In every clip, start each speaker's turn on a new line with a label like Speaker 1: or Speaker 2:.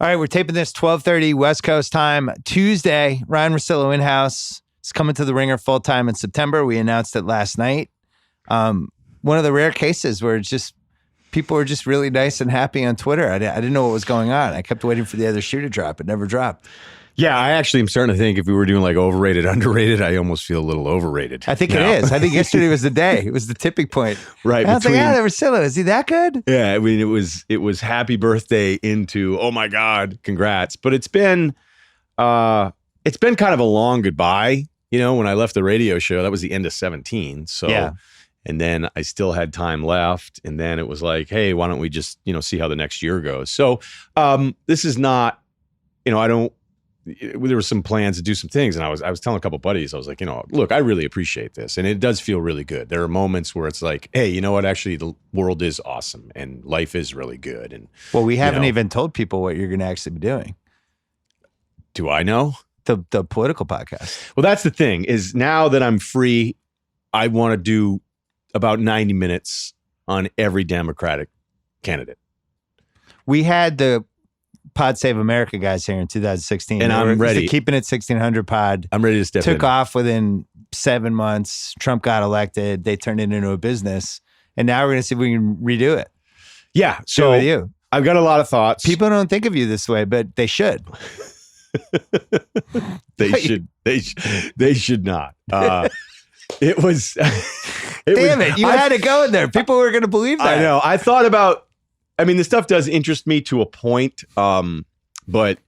Speaker 1: All right, we're taping this 12:30 West Coast time, Tuesday. Ryen Russillo in-house. It's coming to the Ringer full-time in September. We announced it last night. One of the rare cases where it's just people were just really nice and happy on Twitter. I didn't know what was going on. I kept waiting for the other shoe to drop. It never dropped.
Speaker 2: Yeah, I actually am starting to think if we were doing like overrated, underrated, I almost feel a little overrated.
Speaker 1: I think it is. I think yesterday was the day. It was the tipping point.
Speaker 2: Right.
Speaker 1: And I was like, Russillo, is he that good?
Speaker 2: Yeah, I mean, it was happy birthday into, oh my God, congrats. But it's been kind of a long goodbye. You know, when I left the radio show, that was the end of 2017. So, yeah. And then I still had time left. And then it was like, hey, why don't we just, see how the next year goes? So this is not, there were some plans to do some things. And I was telling a couple buddies, I was like, look, I really appreciate this. And it does feel really good. There are moments where it's like, hey, you know what? Actually, the world is awesome and life is really good. And
Speaker 1: we haven't even told people what you're going to actually be doing.
Speaker 2: Do I know?
Speaker 1: The political podcast.
Speaker 2: Well, that's the thing is now that I'm free, I want to do about 90 minutes on every Democratic candidate.
Speaker 1: We had the Pod Save America guys here in 2016.
Speaker 2: And I'm ready.
Speaker 1: Keeping it 1600 pod.
Speaker 2: I'm ready to step in.
Speaker 1: Took off within 7 months. Trump got elected. They turned it into a business. And now we're going to see if we can redo it.
Speaker 2: Yeah. So
Speaker 1: with you.
Speaker 2: I've got a lot of thoughts.
Speaker 1: People don't think of you this way, but they should.
Speaker 2: They should not. It was.
Speaker 1: Damn it. You had it going there. People were going to believe that.
Speaker 2: I know. I thought about, this stuff does interest me to a point, but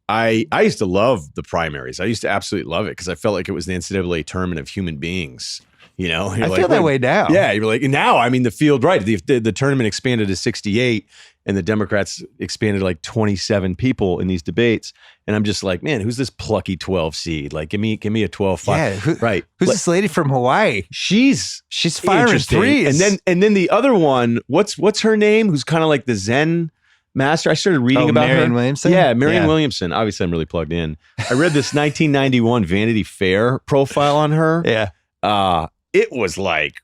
Speaker 2: I used to love the primaries. I used to absolutely love it because I felt like it was the NCAA tournament of human beings. I
Speaker 1: feel that way now.
Speaker 2: Yeah, you're like, now, the field, right. The tournament expanded to 68 and the Democrats expanded like 27 people in these debates. And I'm just like, man, who's this plucky 12 seed? Like, give me a 12-5.
Speaker 1: Yeah,
Speaker 2: right.
Speaker 1: Who's this lady from Hawaii?
Speaker 2: She's
Speaker 1: firing threes.
Speaker 2: And then the other one, what's her name? Who's kind of like the Zen master. I started reading about
Speaker 1: Marianne
Speaker 2: her.
Speaker 1: Williamson?
Speaker 2: Yeah, Marianne Williamson. Obviously, I'm really plugged in. I read this 1991 Vanity Fair profile on her.
Speaker 1: Yeah.
Speaker 2: It was like,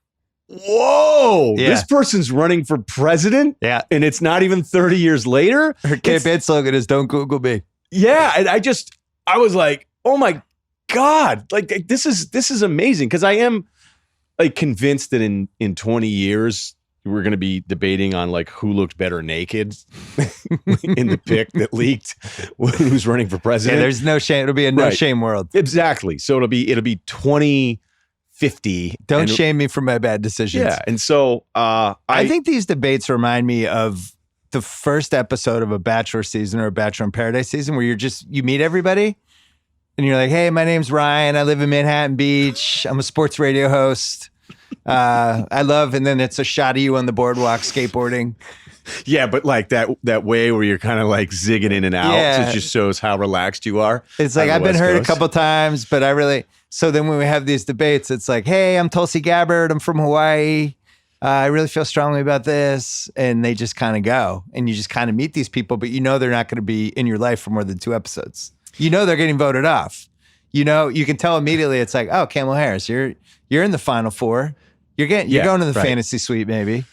Speaker 2: whoa, this person's running for president.
Speaker 1: Yeah.
Speaker 2: And it's not even 30 years later.
Speaker 1: Her campaign slogan is "Don't Google me."
Speaker 2: Yeah. And I was like, oh my God, like this is amazing. Cause I am like convinced that in 20 years, we're going to be debating on like who looked better naked in the pic that leaked who's running for president.
Speaker 1: Yeah, there's no shame. It'll be a no shame world.
Speaker 2: Exactly. So it'll be 2050.
Speaker 1: Don't shame me for my bad decisions.
Speaker 2: Yeah. And so
Speaker 1: I think these debates remind me of the first episode of a Bachelor season or a Bachelor in Paradise season where you meet everybody and you're like, hey, my name's Ryan. I live in Manhattan Beach. I'm a sports radio host. And then it's a shot of you on the boardwalk skateboarding.
Speaker 2: Yeah, but like that way where you're kind of like zigging in and out. Yeah. So it just shows how relaxed you are.
Speaker 1: It's like, I've been hurt a couple times, but so then when we have these debates, it's like, hey, I'm Tulsi Gabbard. I'm from Hawaii. I really feel strongly about this. And they just kind of go. And you just kind of meet these people, but they're not going to be in your life for more than 2 episodes. They're getting voted off. You can tell immediately it's like, oh, Kamala Harris, you're in the Final Four. You're going to the fantasy suite, maybe.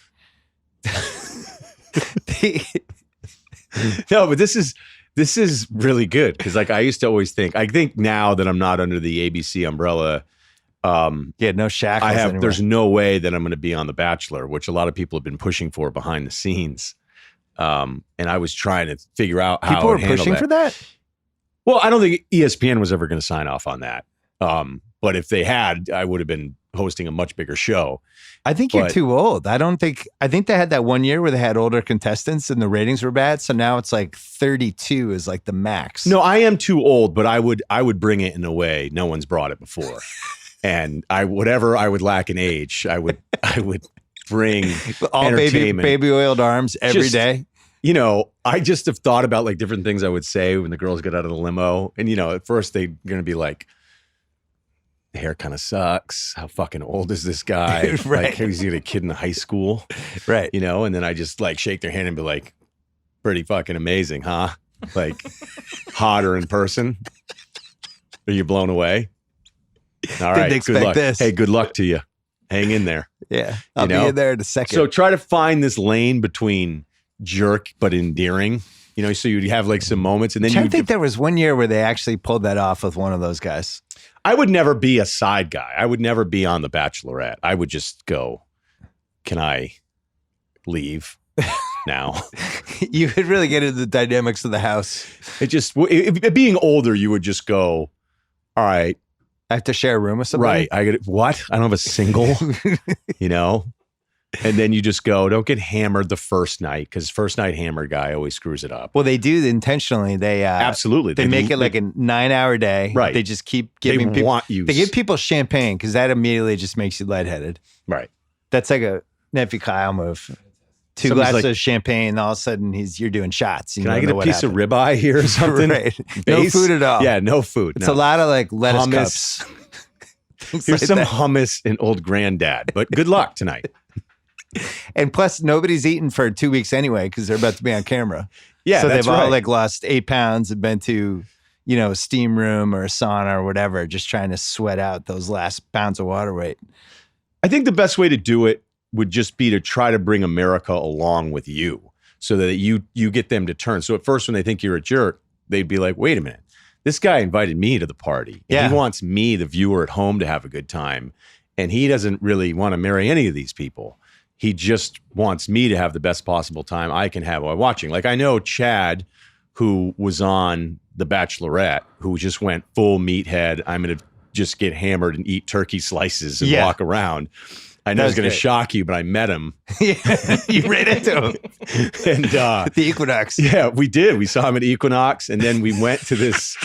Speaker 2: No, but this is really good because like I used to always think now that I'm not under the ABC umbrella,
Speaker 1: no shackles anymore.
Speaker 2: There's no way that I'm going to be on The Bachelor, which a lot of people have been pushing for behind the scenes. And I was trying to figure out how
Speaker 1: people were pushing for that.
Speaker 2: Well, I don't think ESPN was ever going to sign off on that. But if they had, I would have been hosting a much bigger show.
Speaker 1: I think you're too old. I think they had that 1 year where they had older contestants and the ratings were bad. So now it's like 32 is like the max.
Speaker 2: No, I am too old, but I would bring it in a way no one's brought it before. And whatever I would lack in age, I would bring
Speaker 1: all
Speaker 2: entertainment.
Speaker 1: baby oiled arms every day.
Speaker 2: I just have thought about like different things I would say when the girls get out of the limo. And, at first they're going to be like, the hair kind of sucks. How fucking old is this guy?
Speaker 1: Right.
Speaker 2: Like, he's a kid in high school.
Speaker 1: Right.
Speaker 2: And then I just like shake their hand and be like, pretty fucking amazing, huh? Like hotter in person. Are you blown away? All right.
Speaker 1: Didn't expect this.
Speaker 2: Hey, good luck to you. Hang in there.
Speaker 1: Yeah. I'll be in there in a second.
Speaker 2: So try to find this lane between jerk but endearing You know, so you'd have like some moments, and then
Speaker 1: I think there was one year where they actually pulled that off with one of those guys.
Speaker 2: I would never be a side guy. I would never be on The Bachelorette. I would just go, can I leave now?
Speaker 1: You could really get into the dynamics of the house.
Speaker 2: Being older, you would just go, all right.
Speaker 1: I have to share a room with somebody?
Speaker 2: Right. What? I don't have a single, you know? And then you just go, don't get hammered the first night, because first night hammered guy always screws it up.
Speaker 1: Well, they do intentionally. They
Speaker 2: absolutely.
Speaker 1: They make it like a 9-hour day.
Speaker 2: Right.
Speaker 1: They just keep giving people. They give people champagne because that immediately just makes you lightheaded.
Speaker 2: Right.
Speaker 1: That's like a Nephi Kyle move. Two glasses of champagne, and all of a sudden you're doing shots.
Speaker 2: Can I get a piece of ribeye here or something?
Speaker 1: Right. No food at all.
Speaker 2: Yeah, no food.
Speaker 1: It's a lot of like lettuce
Speaker 2: hummus.
Speaker 1: Cups.
Speaker 2: Here's some hummus and old granddad, but good luck tonight.
Speaker 1: And plus, nobody's eaten for 2 weeks anyway because they're about to be on camera.
Speaker 2: Yeah,
Speaker 1: so
Speaker 2: that's
Speaker 1: they've all
Speaker 2: right.
Speaker 1: like lost 8 pounds and been to, a steam room or a sauna or whatever, just trying to sweat out those last pounds of water weight.
Speaker 2: I think the best way to do it would just be to try to bring America along with you, so that you get them to turn. So at first, when they think you're a jerk, they'd be like, "Wait a minute, this guy invited me to the party. And he wants me, the viewer at home, to have a good time, and he doesn't really want to marry any of these people. He just wants me to have the best possible time I can have while watching." Like I know Chad, who was on The Bachelorette, who just went full meathead. I'm going to just get hammered and eat turkey slices and walk around. I know it's going to shock you, but I met him.
Speaker 1: You ran into him.
Speaker 2: And
Speaker 1: the Equinox.
Speaker 2: Yeah, we did. We saw him at Equinox, and then we went to this.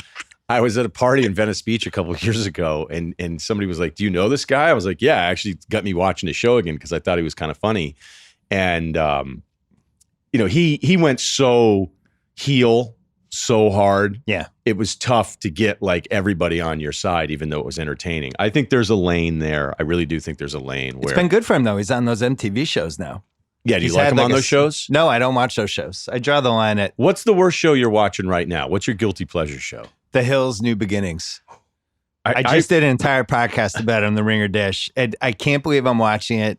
Speaker 2: I was at a party in Venice Beach a couple of years ago, and somebody was like, "Do you know this guy?" I was like, "Yeah." Actually, got me watching the show again because I thought he was kind of funny. And he went so heel, so hard.
Speaker 1: Yeah,
Speaker 2: it was tough to get like everybody on your side, even though it was entertaining. I think there's a lane there. I really do think there's a lane where
Speaker 1: it's been good for him though. He's on those MTV shows now.
Speaker 2: Yeah, do you like him on those shows?
Speaker 1: No, I don't watch those shows. I draw the line at.
Speaker 2: What's the worst show you're watching right now? What's your guilty pleasure show?
Speaker 1: The Hills, New Beginnings. I just did an entire podcast about it on the Ringer Dish, and I can't believe I'm watching it.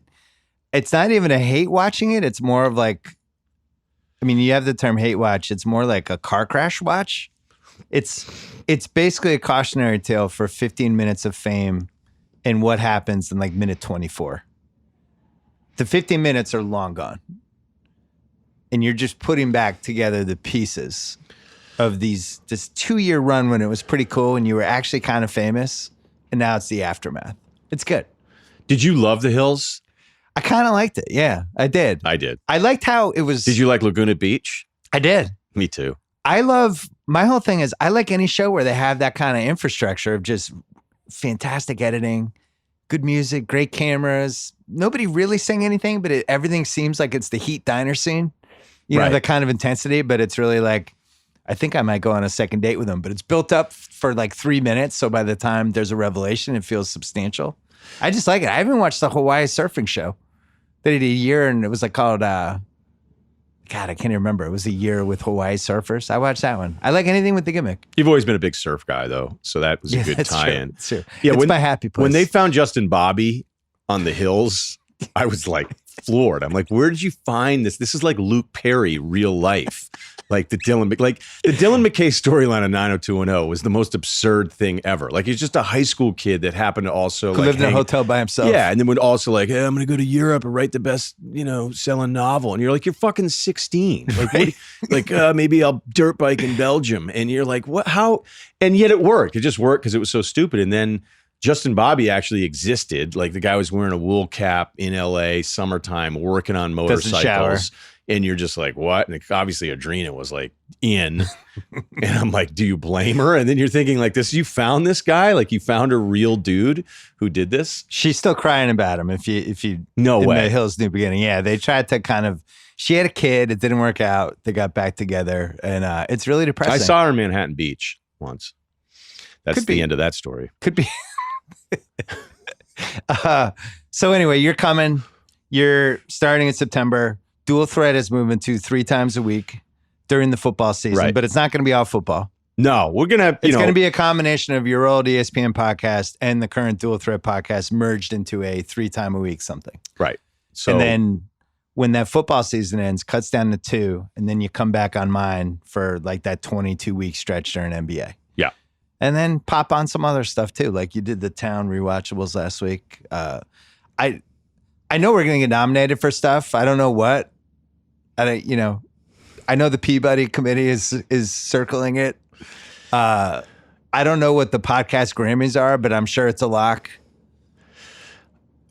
Speaker 1: It's not even a hate watching it. It's more of like, you have the term hate watch. It's more like a car crash watch. It's basically a cautionary tale for 15 minutes of fame and what happens in like minute 24. The 15 minutes are long gone. And you're just putting back together the pieces of this 2-year run when it was pretty cool and you were actually kind of famous, and now it's the aftermath. It's good.
Speaker 2: Did you love The Hills?
Speaker 1: I kind of liked it. Yeah, I did. I liked how it was.
Speaker 2: Did you like Laguna Beach?
Speaker 1: I did.
Speaker 2: Me too.
Speaker 1: My whole thing is I like any show where they have that kind of infrastructure of just fantastic editing, good music, great cameras. Nobody really saying anything, but everything seems like it's the Heat diner scene. You know, the kind of intensity, but it's really like, I think I might go on a second date with him, but it's built up for like 3 minutes. So by the time there's a revelation, it feels substantial. I just like it. I haven't watched the Hawaii surfing show. They did a year and it was like called, God, I can't even remember. It was a year with Hawaii surfers. I watched that one. I like anything with the gimmick.
Speaker 2: You've always been a big surf guy though. So that was a good tie-in.
Speaker 1: That's true.
Speaker 2: Yeah,
Speaker 1: it's my happy place.
Speaker 2: When they found Justin Bobby on The Hills, I was like floored. I'm like, where did you find this? This is like Luke Perry, real life. Like the Dylan McKay storyline of 90210 was the most absurd thing ever. Like he's just a high school kid that happened to also
Speaker 1: lived in a hotel by himself.
Speaker 2: Yeah, and then would also like, hey, I'm going to go to Europe and write the best, selling novel. And you're like, you're fucking 16. Like, maybe I'll dirt bike in Belgium. And you're like, what? How? And yet it worked. It just worked because it was so stupid. And then Justin Bobby actually existed. Like the guy was wearing a wool cap in LA, summertime, working on motorcycles. And you're just like, what? And obviously Adrena was like in. And I'm like, do you blame her? And then you're thinking like this, you found this guy? Like you found a real dude who did this?
Speaker 1: She's still crying about him if you
Speaker 2: No way.
Speaker 1: In The Hills New Beginning. Yeah, they tried to she had a kid, it didn't work out. They got back together and it's really depressing.
Speaker 2: I saw her in Manhattan Beach once. That's the end of that story.
Speaker 1: Could be. So anyway, you're coming. You're starting in September. Dual Threat is moving to 3 times a week during the football season, but it's not going to be all football.
Speaker 2: No, we're going to,
Speaker 1: It's going to be a combination of your old ESPN podcast and the current Dual Threat podcast merged into a 3 time a week something.
Speaker 2: Right. So,
Speaker 1: and then when that football season ends, cuts down to 2, and then you come back on mine for like that 22-week stretch during NBA.
Speaker 2: Yeah.
Speaker 1: And then pop on some other stuff too. Like you did the Town rewatchables last week. I know we're going to get nominated for stuff. I don't know what. I know the Peabody committee is circling it. I don't know what the podcast Grammys are, but I'm sure it's a lock.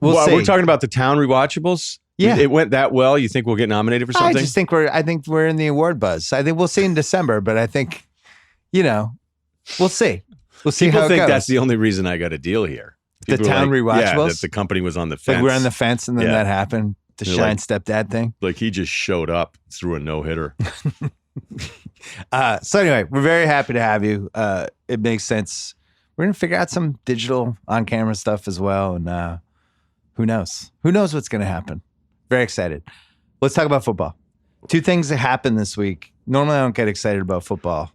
Speaker 1: We'll see.
Speaker 2: We're talking about the Town rewatchables.
Speaker 1: Yeah.
Speaker 2: It went that well. You think we'll get nominated for something?
Speaker 1: I think we're in the award buzz. I think we'll see in December, but I think, we'll see. We'll see
Speaker 2: People
Speaker 1: how it
Speaker 2: think
Speaker 1: goes.
Speaker 2: that's the only reason I got a deal here.
Speaker 1: The
Speaker 2: People are
Speaker 1: Town rewatchables?
Speaker 2: Yeah, that the company was on the fence.
Speaker 1: Like we're on the fence and then that happened. The
Speaker 2: They're
Speaker 1: Shine stepdad thing.
Speaker 2: Like he just showed up, threw a no-hitter.
Speaker 1: So anyway, we're very happy to have you. It makes sense. We're going to figure out some digital on-camera stuff as well. And who knows? Who knows what's going to happen? Very excited. Let's talk about football. 2 things that happened this week. Normally I don't get excited about football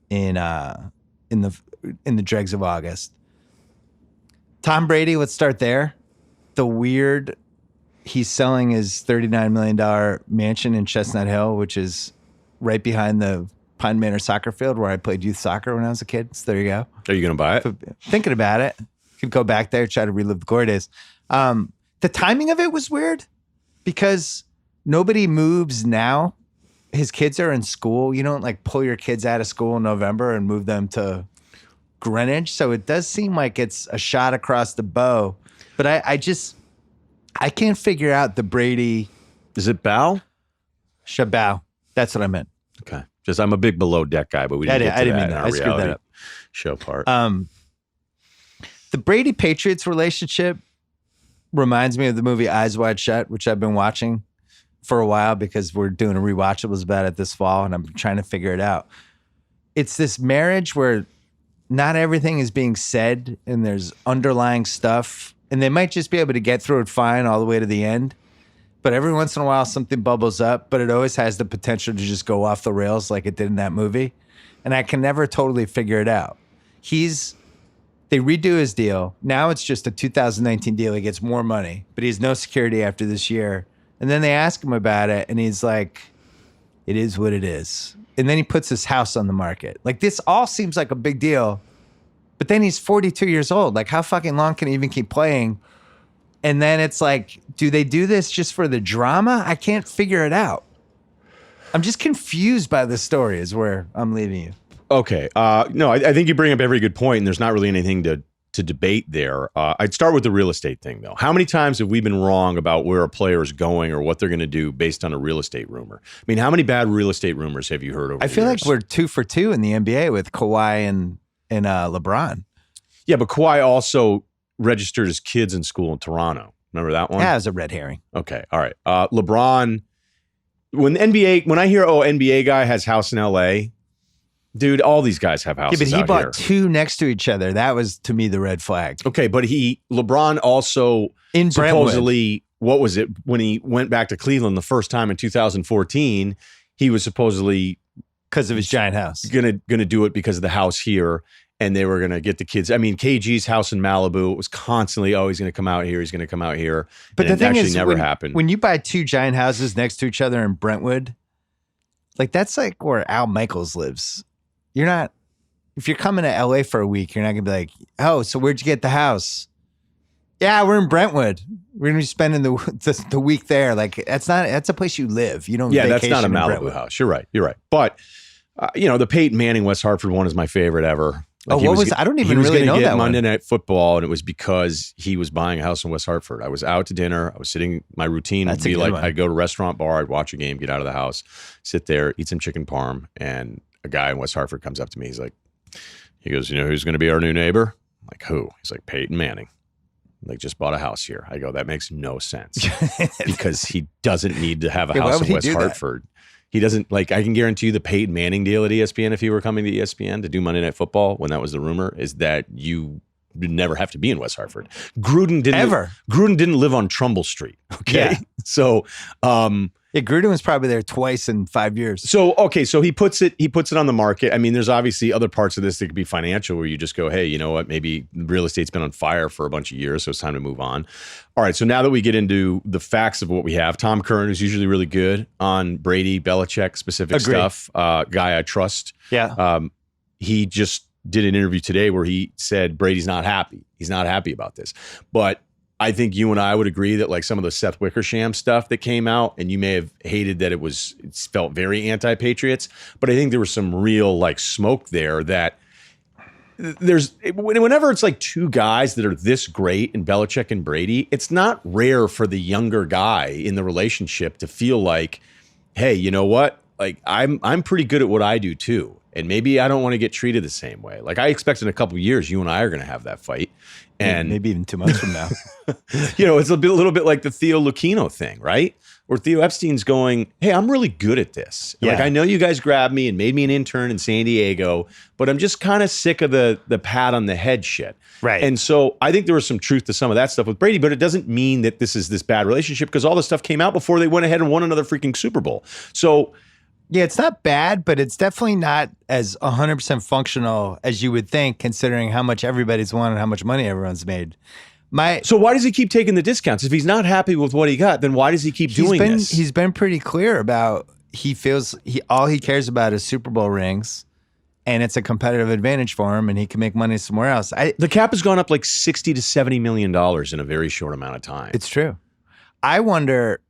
Speaker 1: in the dregs of August. Tom Brady, let's start there. He's selling his $39 million mansion in Chestnut Hill, which is right behind the Pine Manor soccer field where I played youth soccer when I was a kid. So there you go.
Speaker 2: Are you going to buy it?
Speaker 1: Thinking about it. Could go back there, try to relive the glory days. The timing of it was weird because nobody moves now. His kids are in school. You don't like pull your kids out of school in November and move them to Greenwich. So it does seem like it's a shot across the bow. But I can't figure out the Brady.
Speaker 2: Is it Bow?
Speaker 1: Shabao. That's what I meant.
Speaker 2: Okay. Just I'm a big below deck guy, but we didn't get to
Speaker 1: didn't
Speaker 2: that
Speaker 1: mean
Speaker 2: in
Speaker 1: that.
Speaker 2: our
Speaker 1: I screwed
Speaker 2: reality
Speaker 1: that up.
Speaker 2: show part.
Speaker 1: The Brady Patriots relationship reminds me of the movie Eyes Wide Shut, which I've been watching for a while because we're doing a rewatchables about it this fall, and I'm trying to figure it out. It's this marriage where not everything is being said, and there's underlying stuff, and they might just be able to get through it fine all the way to the end. But every once in a while, something bubbles up, but it always has the potential to just go off the rails like it did in that movie. And I can never totally figure it out. They redo his deal. Now it's just a 2019 deal. He gets more money, but he has no security after this year. And then they ask him about it, and he's like, it is what it is. And then he puts his house on the market. Like, this all seems like a big deal, but then he's 42 years old. Like, how fucking long can he even keep playing? And then it's like, do they do this just for the drama? I can't figure it out. I'm just confused by the story is where I'm leaving you.
Speaker 2: Okay. No, I think you bring up every good point, and there's not really anything to debate there. I'd start with the real estate thing, though. How many times have we been wrong about where a player is going or what they're going to do based on a real estate rumor? I mean, how many bad real estate rumors have you heard over the years?
Speaker 1: I feel like we're 2 for 2 in the NBA with Kawhi and LeBron.
Speaker 2: Yeah, but Kawhi also registered his kids in school in Toronto. Remember that one?
Speaker 1: Yeah, it was a red herring.
Speaker 2: Okay. All right. LeBron, when I hear, NBA guy has house in LA, dude, all these guys have houses
Speaker 1: Yeah, but he bought
Speaker 2: here.
Speaker 1: 2 next to each other. That was, to me, the red flag.
Speaker 2: Okay, but LeBron also
Speaker 1: In
Speaker 2: supposedly, what was it, when he went back to Cleveland the first time in 2014, he was supposedly
Speaker 1: because of his giant house.
Speaker 2: Gonna do it because of the house here, and they were gonna get the kids. I mean, KG's house in Malibu, it was constantly, he's gonna come out here, he's gonna come out here.
Speaker 1: But
Speaker 2: and
Speaker 1: the thing is,
Speaker 2: never happened.
Speaker 1: When you buy 2 giant houses next to each other in Brentwood, like that's like where Al Michaels lives. You're not, if you're coming to LA for a week, you're not gonna be like, oh, so where'd you get the house? Yeah, we're in Brentwood. We're gonna be spending the week there. Like that's a place you live. You don't.
Speaker 2: Yeah, that's
Speaker 1: vacation
Speaker 2: not a
Speaker 1: in
Speaker 2: Malibu
Speaker 1: Brentwood.
Speaker 2: house. You're right. But the Peyton Manning West Hartford one is my favorite ever.
Speaker 1: Like I don't even really know that one.
Speaker 2: Monday Night Football, and it was because he was buying a house in West Hartford. I was out to dinner. I was sitting. My routine would be like, I'd go to a restaurant, bar, I'd watch a game, get out of the house, sit there, eat some chicken parm, and a guy in West Hartford comes up to me. He goes, you know who's going to be our new neighbor? I'm like, who? He's like, Peyton Manning. Like, just bought a house here. I go, that makes no sense because he doesn't need to have a house in West Hartford. He doesn't, like, I can guarantee you the Peyton Manning deal at ESPN, if he were coming to ESPN to do Monday Night Football when that was the rumor, is that you never have to be in West Hartford. Gruden didn't live on Trumbull Street. Okay.
Speaker 1: Yeah.
Speaker 2: So,
Speaker 1: Gruden was probably there twice in 5 years.
Speaker 2: So he puts it on the market. I mean, there's obviously other parts of this that could be financial where you just go, hey, you know what? Maybe real estate's been on fire for a bunch of years, so it's time to move on. All right. So now that we get into the facts of what we have, Tom Curran is usually really good on Brady, Belichick specific stuff. Guy I trust.
Speaker 1: Yeah.
Speaker 2: He just did an interview today where he said Brady's not happy. He's not happy about this. But I think you and I would agree that like some of the Seth Wickersham stuff that came out, and you may have hated that it felt very anti-Patriots, but I think there was some real like smoke there that whenever it's like two guys that are this great in Belichick and Brady, it's not rare for the younger guy in the relationship to feel like, hey, you know what? Like I'm pretty good at what I do too. And maybe I don't want to get treated the same way. Like I expect in a couple of years, you and I are going to have that fight. And
Speaker 1: maybe even 2 months from now.
Speaker 2: It's a little bit like the Theo Lucchino thing, right? Where Theo Epstein's going, hey, I'm really good at this. Yeah. Like I know you guys grabbed me and made me an intern in San Diego, but I'm just kind of sick of the pat on the head shit.
Speaker 1: Right.
Speaker 2: And so I think there was some truth to some of that stuff with Brady, but it doesn't mean that this is this bad relationship because all the stuff came out before they went ahead and won another freaking Super Bowl. So
Speaker 1: yeah, it's not bad, but it's definitely not as 100% functional as you would think, considering how much everybody's won and how much money everyone's made.
Speaker 2: So why does he keep taking the discounts? If he's not happy with what he got, then why does he keep doing this?
Speaker 1: He's been pretty clear about he feels all he cares about is Super Bowl rings, and it's a competitive advantage for him, and he can make money somewhere else.
Speaker 2: The cap has gone up like $60 to $70 million in a very short amount of time.
Speaker 1: It's true. I wonder.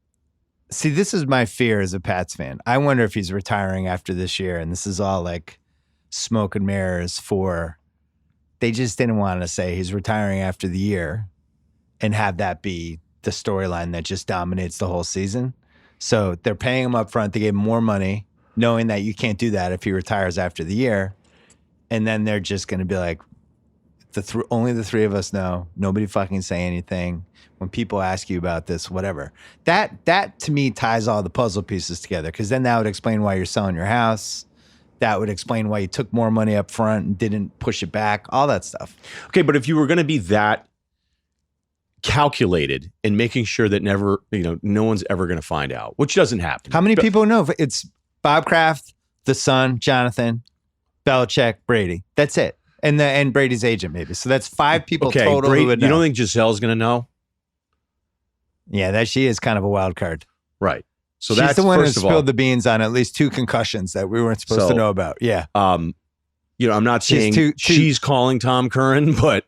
Speaker 1: See, this is my fear as a Pats fan. I wonder if he's retiring after this year, and this is all like smoke and mirrors they just didn't want to say he's retiring after the year and have that be the storyline that just dominates the whole season. So they're paying him up front. They gave him more money, knowing that you can't do that if he retires after the year. And then they're just going to be like, only the three of us know. Nobody fucking say anything. When people ask you about this, whatever. That to me ties all the puzzle pieces together, because then that would explain why you're selling your house. That would explain why you took more money up front and didn't push it back, all that stuff.
Speaker 2: Okay, but if you were going to be that calculated in making sure that no one's ever going to find out, which doesn't happen.
Speaker 1: How many people know? It's Bob Kraft, the son, Jonathan, Belichick, Brady. That's it. And Brady's agent, maybe. So that's 5 people total who would know.
Speaker 2: You don't think Gisele's going to know?
Speaker 1: Yeah, that she is kind of a wild card.
Speaker 2: Right. So
Speaker 1: she's
Speaker 2: that's
Speaker 1: the one who
Speaker 2: first of all,
Speaker 1: spilled the beans on at least 2 concussions that we weren't supposed to know about. Yeah.
Speaker 2: I'm not saying she's calling Tom Curran, but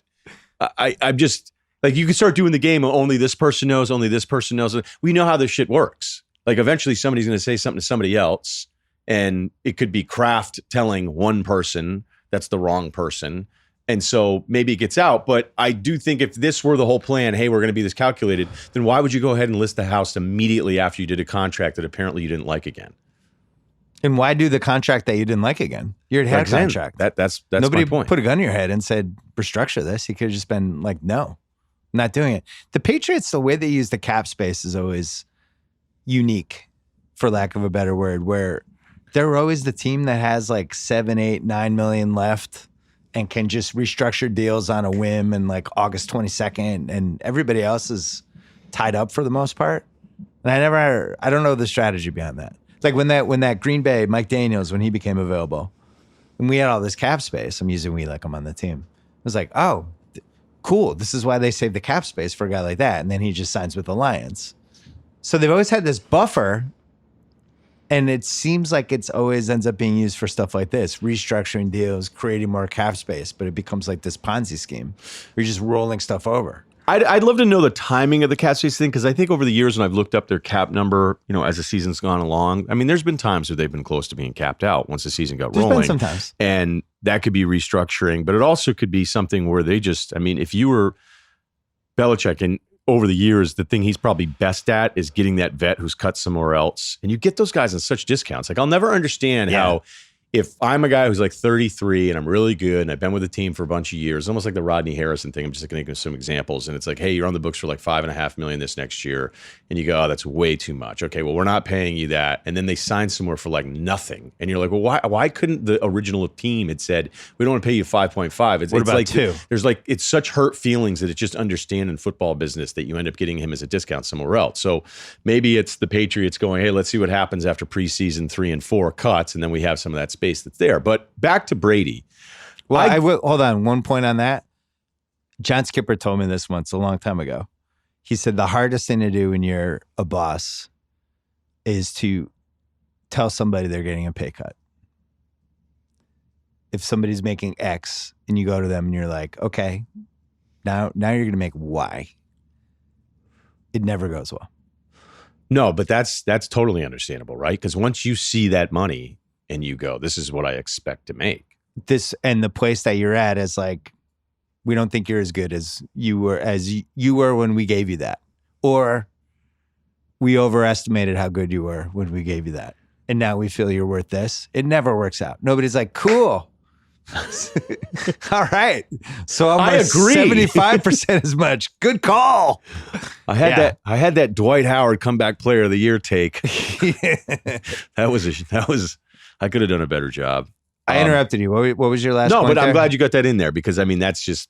Speaker 2: I'm just like, you can start doing the game of only this person knows, only this person knows. We know how this shit works. Like eventually somebody's going to say something to somebody else, and it could be Kraft telling one person that's the wrong person. And so maybe it gets out. But I do think if this were the whole plan, hey, we're going to be this calculated, then why would you go ahead and list the house immediately after you did a contract that apparently you didn't like again?
Speaker 1: And why do the contract that you didn't like again? You already had a contract.
Speaker 2: That's
Speaker 1: Nobody
Speaker 2: my point.
Speaker 1: Put a gun in your head and said, restructure this. He could have just been like, no, I'm not doing it. The Patriots, the way they use the cap space is always unique, for lack of a better word, where they're always the team that has like 7, 8, 9 million left and can just restructure deals on a whim and like August 22nd, and everybody else is tied up for the most part. And I don't know the strategy behind that. Like when that Green Bay, Mike Daniels, when he became available, and we had all this cap space, I'm using we like I'm on the team. It was like, oh, cool. This is why they saved the cap space for a guy like that. And then he just signs with the Lions. So they've always had this buffer. And it seems like it's always ends up being used for stuff like this, restructuring deals, creating more cap space, but it becomes like this Ponzi scheme. You're just rolling stuff over.
Speaker 2: I'd love to know the timing of the cap space thing, because I think over the years when I've looked up their cap number, as the season's gone along, I mean, there's been times where they've been close to being capped out once the season got rolling.
Speaker 1: There's been sometimes.
Speaker 2: And that could be restructuring, but it also could be something where they just, I mean, if you were Belichick and over the years, the thing he's probably best at is getting that vet who's cut somewhere else. And you get those guys on such discounts. Like, I'll never understand how if I'm a guy who's like 33 and I'm really good and I've been with the team for a bunch of years, almost like the Rodney Harrison thing. I'm just going to give some examples. And it's like, hey, you're on the books for like $5.5 million this next year. And you go, oh, that's way too much. Okay, well, we're not paying you that. And then they sign somewhere for like nothing. And you're like, well, why couldn't the original team had said, we don't want to pay you 5.5? It's
Speaker 1: about
Speaker 2: like
Speaker 1: 2?
Speaker 2: There's like, it's such hurt feelings that it's just understand in football business that you end up getting him as a discount somewhere else. So maybe it's the Patriots going, hey, let's see what happens after preseason 3 and 4 cuts. And then we have some of that space that's there. But back to Brady.
Speaker 1: Well, I will hold on one point on that. John Skipper told me this once a long time ago. He said the hardest thing to do when you're a boss is to tell somebody they're getting a pay cut. If somebody's making X and you go to them and you're like, okay, now you're going to make Y. It never goes well.
Speaker 2: No, but that's totally understandable, right? Because once you see that money and you go, this is what I expect to make.
Speaker 1: This and the place that you're at is like, we don't think you're as good as you were when we gave you that, or we overestimated how good you were when we gave you that, and now we feel you're worth this. It never works out. Nobody's like, cool. All right, so I agree. 75% as much. Good call.
Speaker 2: I had that Dwight Howard comeback player of the year take. That was. I could have done a better job.
Speaker 1: I interrupted you. What was your last
Speaker 2: point?
Speaker 1: No,
Speaker 2: but
Speaker 1: there?
Speaker 2: I'm glad you got that in there because, I mean, that's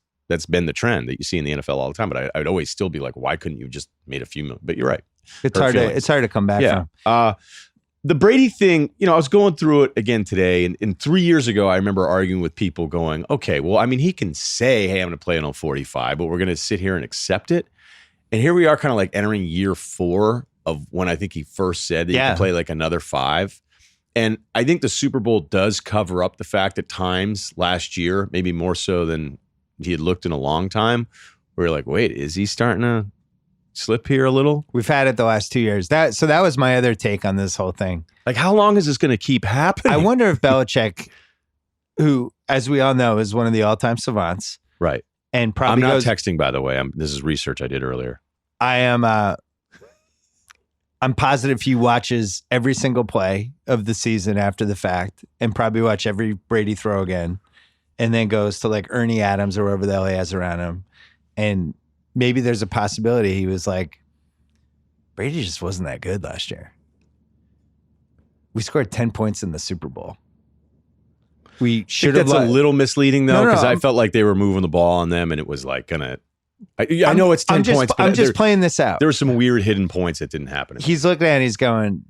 Speaker 2: been the trend that you see in the NFL all the time. But I would always still be like, why couldn't you just made a few million? But you're right.
Speaker 1: It's hard to come back from.
Speaker 2: The Brady thing, I was going through it again today. And 3 years ago, I remember arguing with people going, okay, well, I mean, he can say, hey, I'm going to play on 45, but we're going to sit here and accept it. And here we are kind of like entering year 4 of when I think he first said that he could play like another 5. And I think the Super Bowl does cover up the fact at times last year, maybe more so than he had looked in a long time, where you're like, wait, is he starting to slip here a little?
Speaker 1: We've had it the last 2 years. That was my other take on this whole thing.
Speaker 2: Like, how long is this going to keep happening?
Speaker 1: I wonder if Belichick, who, as we all know, is one of the all-time savants.
Speaker 2: Right.
Speaker 1: And probably
Speaker 2: I'm not texting, by the way. This is research I did earlier.
Speaker 1: I am... I'm positive he watches every single play of the season after the fact and probably watch every Brady throw again and then goes to like Ernie Adams or whoever the hell he has around him. And maybe there's a possibility he was like, Brady just wasn't that good last year. We scored 10 points in the Super Bowl. We should have.
Speaker 2: That's a little misleading though, because I felt like they were moving the ball on them and it was like gonna... I know it's 10 points, but
Speaker 1: I'm just playing this out.
Speaker 2: There were some weird hidden points that didn't happen.
Speaker 1: He's looking at it, he's going,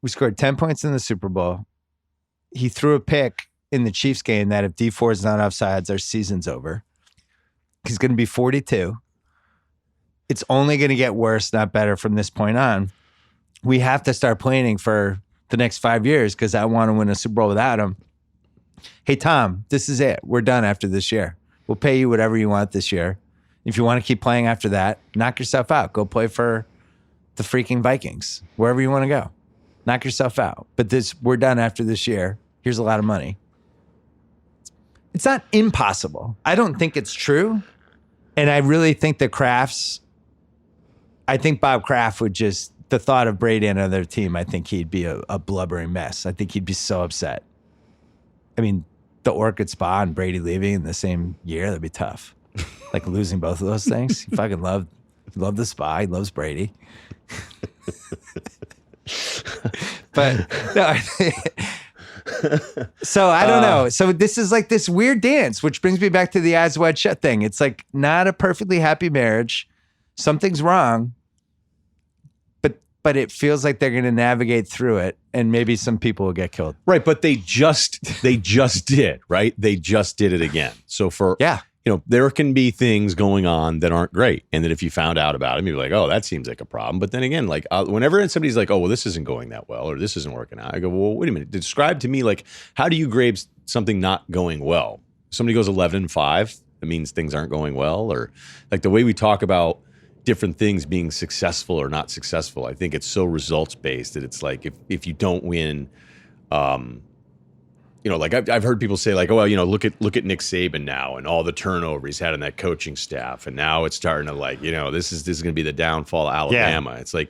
Speaker 1: we scored 10 points in the Super Bowl. He threw a pick in the Chiefs game that if D4 is not offsides, our season's over. He's going to be 42. It's only going to get worse, not better from this point on. We have to start planning for the next 5 years because I want to win a Super Bowl without him. Hey, Tom, this is it. We're done after this year. We'll pay you whatever you want this year. If you want to keep playing after that, knock yourself out. Go play for the freaking Vikings, wherever you want to go. Knock yourself out. But we're done after this year. Here's a lot of money. It's not impossible. I don't think it's true. And I really think I think Bob Kraft would just, the thought of Brady and another team, I think he'd be a blubbering mess. I think he'd be so upset. I mean, the Orchid Spa and Brady leaving in the same year, that'd be tough. Like losing both of those things. He fucking loved the spa. He loves Brady. But no, so I don't know. So this is like this weird dance, which brings me back to the eyes wide shut thing. It's like not a perfectly happy marriage. Something's wrong. But it feels like they're going to navigate through it, and maybe some people will get killed.
Speaker 2: Right, but they just did, right? They just did it again. So there can be things going on that aren't great, and that if you found out about them, you'd be like, oh, that seems like a problem. But then again, like whenever somebody's like, oh, well, this isn't going that well, or this isn't working out, I go, well, wait a minute. Describe to me, like, how do you grade something not going well? Somebody goes 11-5, it means things aren't going well, or like the way we talk about different things being successful or not successful. I think it's so results based that it's like if you don't win, like I've heard people say like, oh well, look at Nick Saban now and all the turnover he's had in that coaching staff, and now it's starting to like, this is going to be the downfall of Alabama. Yeah. It's like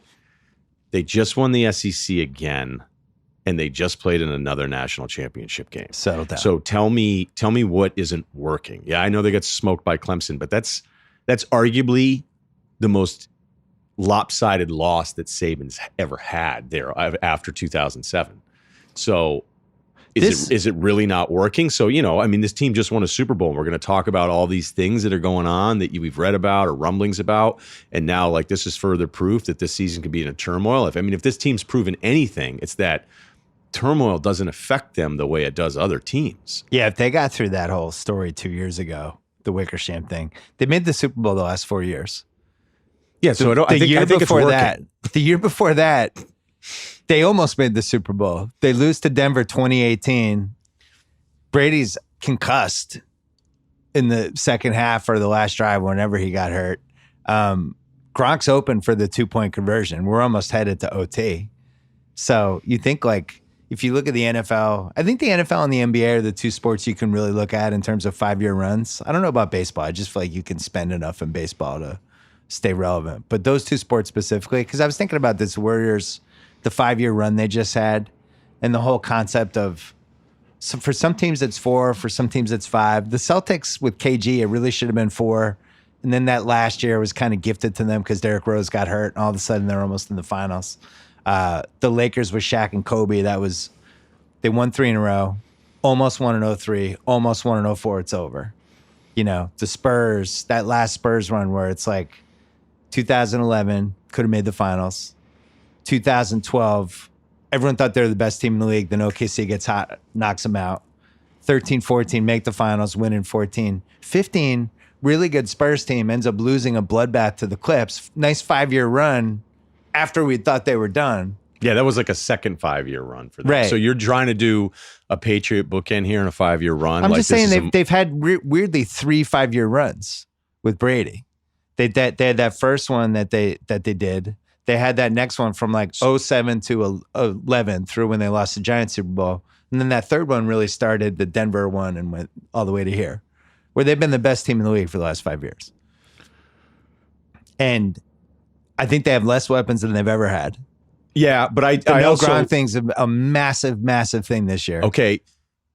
Speaker 2: they just won the SEC again. and they just played in another national championship game.
Speaker 1: Settle down.
Speaker 2: So tell me what isn't working. Yeah, I know they got smoked by Clemson, but that's arguably the most lopsided loss that Saban's ever had there after 2007. So is it really not working? So, this team just won a Super Bowl, and we're going to talk about all these things that are going on that we've read about or rumblings about. And now, this is further proof that this season could be in a turmoil. If this team's proven anything, it's that turmoil doesn't affect them the way it does other teams.
Speaker 1: Yeah, if they got through that whole story 2 years ago, the Wickersham thing, they made the Super Bowl the last 4 years.
Speaker 2: Yeah, so I think it's working.
Speaker 1: The year before that, they almost made the Super Bowl. They lose to Denver 2018. Brady's concussed in the second half or the last drive whenever he got hurt. Gronk's open for the 2-point conversion. We're almost headed to OT. So you think if you look at the NFL, I think the NFL and the NBA are the two sports you can really look at in terms of 5-year runs. I don't know about baseball. I just feel like you can spend enough in baseball to stay relevant. But those two sports specifically, because I was thinking about this Warriors, the 5-year run they just had, and the whole concept of, so for some teams it's 4, for some teams it's 5. The Celtics with KG, it really should have been 4. And then that last year was kind of gifted to them because Derrick Rose got hurt, and all of a sudden they're almost in the finals. The Lakers with Shaq and Kobe, they won 3 in a row, almost won in 03, almost won in 04, it's over. The Spurs, that last Spurs run where it's 2011, could have made the finals. 2012, everyone thought they were the best team in the league. Then OKC gets hot, knocks them out. 13-14, make the finals, win in 14. 15, really good Spurs team, ends up losing a bloodbath to the Clips. Nice 5-year run after we thought they were done.
Speaker 2: Yeah, that was a second 5-year run for them.
Speaker 1: Right.
Speaker 2: So you're trying to do a Patriot bookend here in a 5-year run.
Speaker 1: I'm just saying they've had weirdly 3 5-year runs with Brady. They had that first one that they did. They had that next one from 07 to 11 through when they lost the Giants Super Bowl. And then that third one really started the Denver one and went all the way to here, where they've been the best team in the league for the last 5 years. And I think they have less weapons than they've ever had.
Speaker 2: Yeah, but I
Speaker 1: also, Gronk thing's a massive, massive thing this year.
Speaker 2: Okay.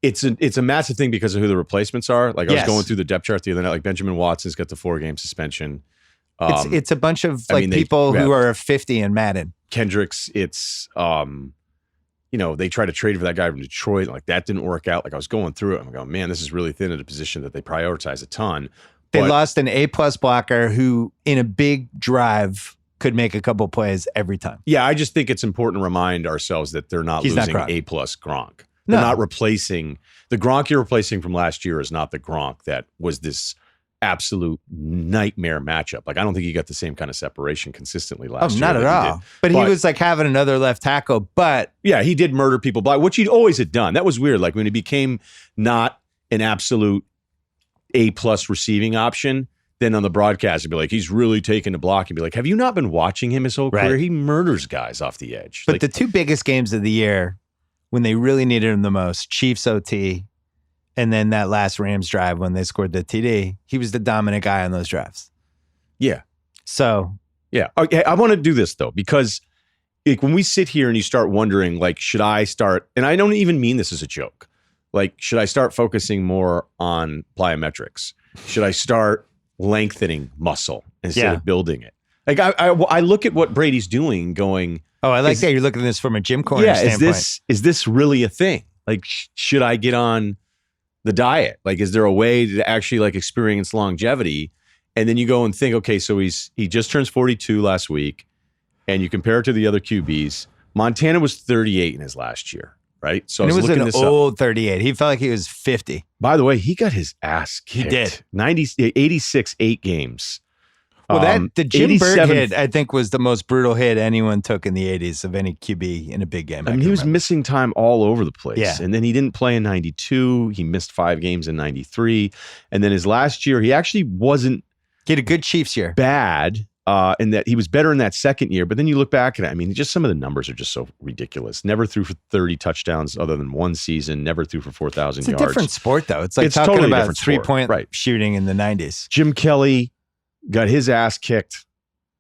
Speaker 2: It's a massive thing because of who the replacements are. I was going through the depth chart the other night. Benjamin Watson's got the 4-game suspension.
Speaker 1: It's a bunch of people who are 50 in Madden.
Speaker 2: Kendricks, it's they tried to trade for that guy from Detroit. That didn't work out. I was going through it. I'm going, man, this is really thin at a position that they prioritize a ton.
Speaker 1: They lost an A+ blocker who, in a big drive, could make a couple plays every time.
Speaker 2: Yeah, I just think it's important to remind ourselves that they're not losing A+ Gronk. They're not replacing the Gronk you're replacing from last year is not the Gronk that was this absolute nightmare matchup. I don't think he got the same kind of separation consistently last year.
Speaker 1: Not at all. But he was having another left tackle. But
Speaker 2: yeah, he did murder people, which he always had done. That was weird. When he became not an absolute A+ receiving option, then on the broadcast, it'd be he's really taking the block, and be have you not been watching him his whole career? He murders guys off the edge.
Speaker 1: But the 2 biggest games of the year, when they really needed him the most, Chiefs OT, and then that last Rams drive when they scored the TD, he was the dominant guy on those drives.
Speaker 2: Yeah.
Speaker 1: So.
Speaker 2: Yeah. Okay, I want to do this, though, because when we sit here and you start wondering, should I start, and I don't even mean this as a joke, should I start focusing more on plyometrics? Should I start lengthening muscle instead of building it? I look at what Brady's doing going,
Speaker 1: oh, I like that you're looking at this from a gym corner standpoint.
Speaker 2: Is this really a thing? Should I get on the diet? Is there a way to actually experience longevity? And then you go and think, okay, so he just turns 42 last week, and you compare it to the other QBs. Montana was 38 in his last year, right? So
Speaker 1: and it was an old 38. He felt like he was 50.
Speaker 2: By the way, he got his ass kicked.
Speaker 1: He did.
Speaker 2: 86, 8 games.
Speaker 1: Well, the Jim Bird hit, I think, was the most brutal hit anyone took in the 80s of any QB in a big game.
Speaker 2: He was missing time all over the place.
Speaker 1: Yeah.
Speaker 2: And then he didn't play in 92. He missed 5 games in 93. And then his last year, he actually wasn't
Speaker 1: He had a good Chiefs year.
Speaker 2: Bad, in that he was better in that second year. But then you look back at it, just some of the numbers are just so ridiculous. Never threw for 30 touchdowns other than one season. Never threw for 4,000 yards.
Speaker 1: It's a different sport, though. It's talking
Speaker 2: totally
Speaker 1: about 3-point shooting in the 90s.
Speaker 2: Jim Kelly got his ass kicked,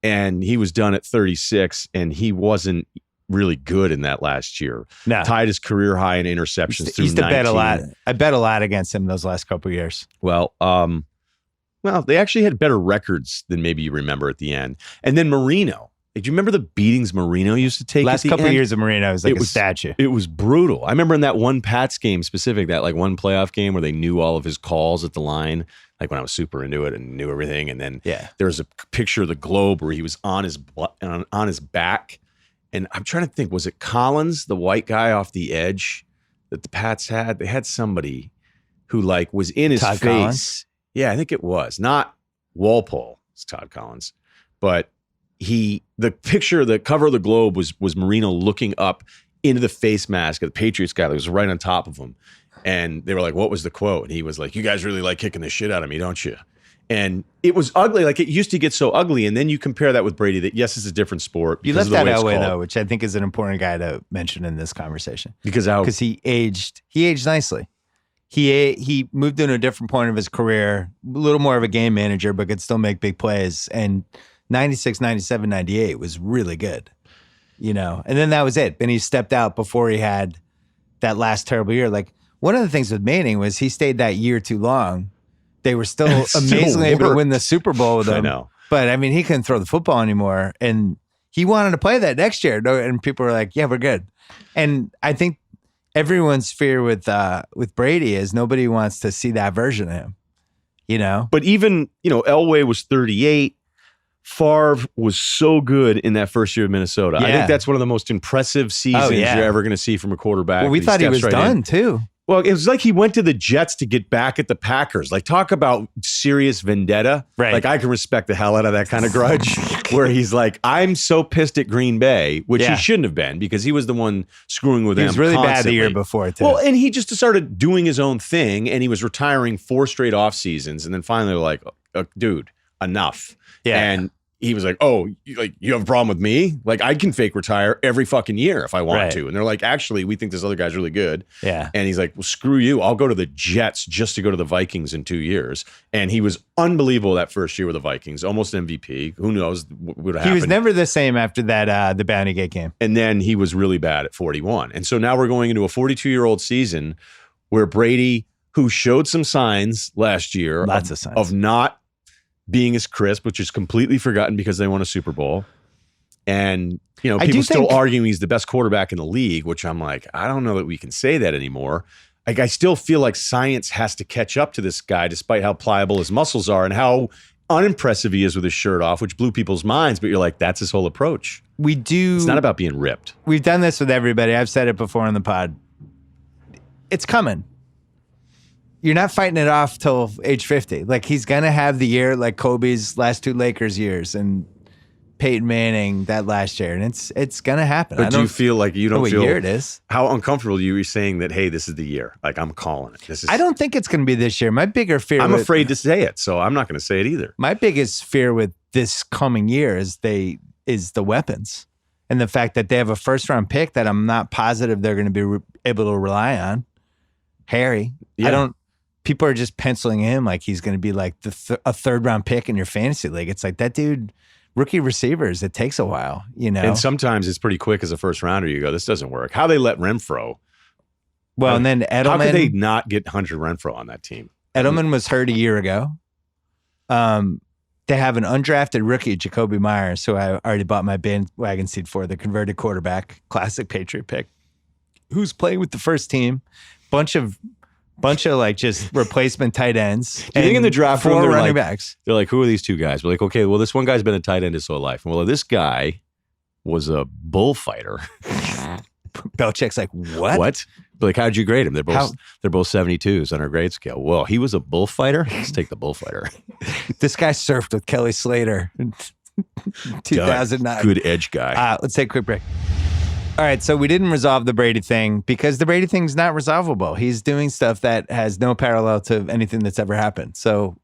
Speaker 2: and he was done at 36, and he wasn't really good in that last year.
Speaker 1: No.
Speaker 2: Tied his career high in interceptions through
Speaker 1: Used to
Speaker 2: 19.
Speaker 1: bet a lot. I bet a lot against him those last couple of years.
Speaker 2: Well, they actually had better records than maybe you remember at the end. And then Marino. Do you remember the beatings Marino used to take
Speaker 1: Last
Speaker 2: at the
Speaker 1: couple
Speaker 2: end?
Speaker 1: of years of Marino was like a statue.
Speaker 2: It was brutal. I remember in that one Pats game specific, that like one playoff game where they knew all of his calls at the line, like when I was super into it and knew everything. And then there was a picture of the globe where he was on his back. And I'm trying to think, was it Collins, the white guy off the edge that the Pats had? They had somebody who like was in his
Speaker 1: Todd
Speaker 2: face.
Speaker 1: Collins?
Speaker 2: Yeah, I think it was. Not Walpole. It's Todd Collins. But the picture, the cover of the Globe was Marino looking up into the face mask of the Patriots guy that was right on top of him. And they were like, what was the quote? And he was like, you guys really like kicking the shit out of me, don't you? And it was ugly. Like it used to get so ugly. And then you compare that with Brady that yes, it's a different sport.
Speaker 1: You left that Elway though, which I think is an important guy to mention in this conversation.
Speaker 2: Because
Speaker 1: he aged nicely. He moved into a different point of his career, a little more of a game manager, but could still make big plays. And 96, 97, 98 was really good, you know? And then that was it. And he stepped out before he had that last terrible year. Like one of the things with Manning was he stayed that year too long. They were still amazingly able to win the Super Bowl with him.
Speaker 2: I know.
Speaker 1: But I mean, he couldn't throw the football anymore. And he wanted to play that next year. And people were like, yeah, we're good. And I think everyone's fear with Brady is nobody wants to see that version of him, you know?
Speaker 2: But even, Elway was 38. Favre was so good in that first year of Minnesota.
Speaker 1: Yeah.
Speaker 2: I think that's one of the most impressive seasons you're ever going to see from a quarterback.
Speaker 1: Well, we thought he was done too.
Speaker 2: Well, it was like he went to the Jets to get back at the Packers. Like, talk about serious vendetta.
Speaker 1: Right.
Speaker 2: Like, I can respect the hell out of that kind of grudge where he's like, I'm so pissed at Green Bay, which he shouldn't have been because he was the one screwing with them.
Speaker 1: He was really
Speaker 2: constantly.
Speaker 1: bad the year before, too.
Speaker 2: Well, and he just started doing his own thing, and he was retiring 4 straight off seasons. And then finally, they're like, dude, enough.
Speaker 1: Yeah.
Speaker 2: And he was like, oh, you have a problem with me? Like, I can fake retire every fucking year if I want to. And they're like, actually, we think this other guy's really good.
Speaker 1: Yeah.
Speaker 2: And he's like, well, screw you. I'll go to the Jets just to go to the Vikings in 2 years. And he was unbelievable that first year with the Vikings, almost MVP. Who knows what would have happened.
Speaker 1: He was never the same after that, the Bounty Gate game.
Speaker 2: And then he was really bad at 41. And so now we're going into a 42-year-old season where Brady, who showed some signs last year of not being as crisp, which is completely forgotten because they won a Super Bowl. And, people still arguing he's the best quarterback in the league, which I'm like, I don't know that we can say that anymore. Like, I still feel like science has to catch up to this guy, despite how pliable his muscles are and how unimpressive he is with his shirt off, which blew people's minds. But you're like, that's his whole approach. It's not about being ripped.
Speaker 1: We've done this with everybody. I've said it before on the pod. It's coming. You're not fighting it off till age 50. Like, he's going to have the year like Kobe's last 2 Lakers years and Peyton Manning that last year. And it's going to happen.
Speaker 2: But do you feel like you don't feel
Speaker 1: what year it is?
Speaker 2: How uncomfortable are you saying that, hey, this is the year? Like, I'm calling it.
Speaker 1: I don't think it's going to be this year. My bigger fear.
Speaker 2: I'm afraid to say it, so I'm not going to say it either.
Speaker 1: My biggest fear with this coming year is the weapons and the fact that they have a first round pick that I'm not positive they're going to be able to rely on. Harry.
Speaker 2: Yeah.
Speaker 1: People are just penciling him like he's going to be like a third round pick in your fantasy league. It's like that dude, rookie receivers, it takes a while, And
Speaker 2: sometimes it's pretty quick as a first rounder. You go, this doesn't work. How they let Renfro.
Speaker 1: Well, and then Edelman.
Speaker 2: How could they not get Hunter Renfro on that team?
Speaker 1: Edelman was hurt a year ago. They have an undrafted rookie, Jacoby Myers, who I already bought my bandwagon seat for, the converted quarterback, classic Patriot pick, who's playing with the first team. Bunch of like just replacement tight ends.
Speaker 2: Do you think in the draft room,
Speaker 1: 4 running backs?
Speaker 2: They're like, who are these 2 guys? We're like, okay, well, this one guy's been a tight end his whole life. Well, this guy was a bullfighter.
Speaker 1: Belichick's like, what?
Speaker 2: What? Like, how'd you grade him? They're both 72s on our grade scale. Well, he was a bullfighter. Let's take the bullfighter.
Speaker 1: This guy surfed with Kelly Slater in 2009.
Speaker 2: Good edge guy.
Speaker 1: Let's take a quick break. All right, so we didn't resolve the Brady thing because the Brady thing's not resolvable. He's doing stuff that has no parallel to anything that's ever happened. So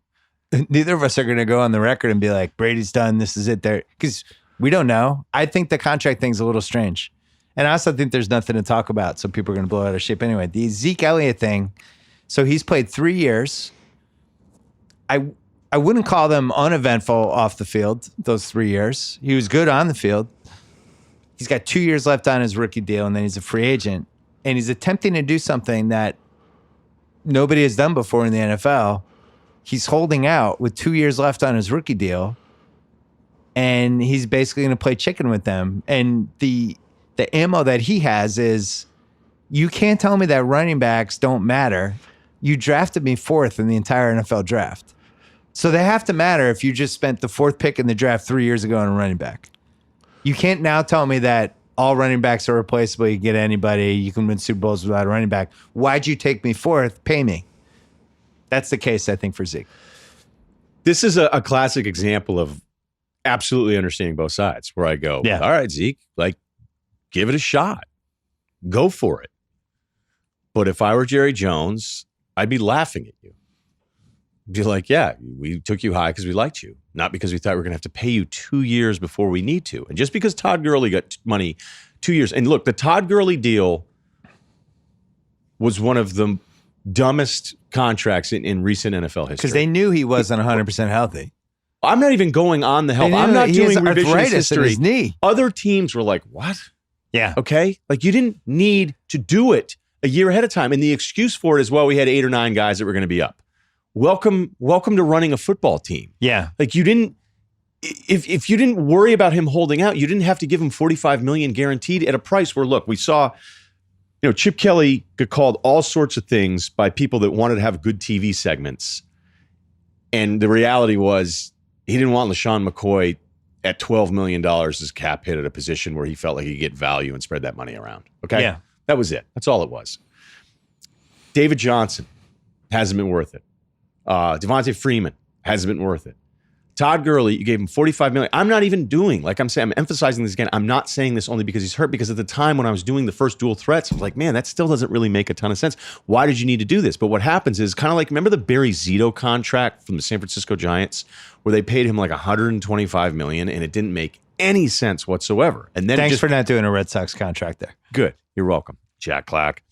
Speaker 1: neither of us are going to go on the record and be like, Brady's done, this is it there. Because we don't know. I think the contract thing's a little strange. And I also think there's nothing to talk about, so people are going to blow out of shape anyway. The Zeke Elliott thing, so he's played 3 years. I wouldn't call them uneventful off the field, those 3 years. He was good on the field. He's got 2 years left on his rookie deal, and then he's a free agent. And he's attempting to do something that nobody has done before in the NFL. He's holding out with 2 years left on his rookie deal, and he's basically going to play chicken with them. And the ammo that he has is, you can't tell me that running backs don't matter. You drafted me 4th in the entire NFL draft. So they have to matter if you just spent the 4th pick in the draft 3 years ago on a running back. You can't now tell me that all running backs are replaceable. You can get anybody. You can win Super Bowls without a running back. Why'd you take me 4th? Pay me. That's the case, I think, for Zeke.
Speaker 2: This is a classic example of absolutely understanding both sides, where I go, all right, Zeke, like, give it a shot. Go for it. But if I were Jerry Jones, I'd be laughing at you. Be like, yeah, we took you high because we liked you, not because we thought we were going to have to pay you 2 years before we need to. And just because Todd Gurley got money 2 years. And look, the Todd Gurley deal was one of the dumbest contracts in recent NFL history.
Speaker 1: Because they knew he wasn't 100% healthy.
Speaker 2: I'm not even going on the health. I'm not doing revisionist history.
Speaker 1: In his knee.
Speaker 2: Other teams were like, what?
Speaker 1: Yeah.
Speaker 2: Okay. Like, you didn't need to do it a year ahead of time. And the excuse for it is, well, we had 8 or 9 guys that were going to be up. Welcome to running a football team.
Speaker 1: Yeah.
Speaker 2: Like, you didn't, if you didn't worry about him holding out, you didn't have to give him $45 million guaranteed at a price where, look, we saw, Chip Kelly got called all sorts of things by people that wanted to have good TV segments. And the reality was, he didn't want LaShawn McCoy at $12 million as cap hit at a position where he felt like he could get value and spread that money around. Okay?
Speaker 1: Yeah.
Speaker 2: That was it. That's all it was. David Johnson hasn't been worth it. Devontae Freeman hasn't been worth it. Todd Gurley, you gave him $45 million. I'm not even doing, like I'm saying, I'm emphasizing this again. I'm not saying this only because he's hurt, because at the time when I was doing the first dual threats, I was like, man, that still doesn't really make a ton of sense. Why did you need to do this? But what happens is kind of like, remember the Barry Zito contract from the San Francisco Giants, where they paid him like $125 million and it didn't make any sense whatsoever. And then
Speaker 1: thanks for not doing a Red Sox contract there.
Speaker 2: Good. You're welcome, Jack Clack.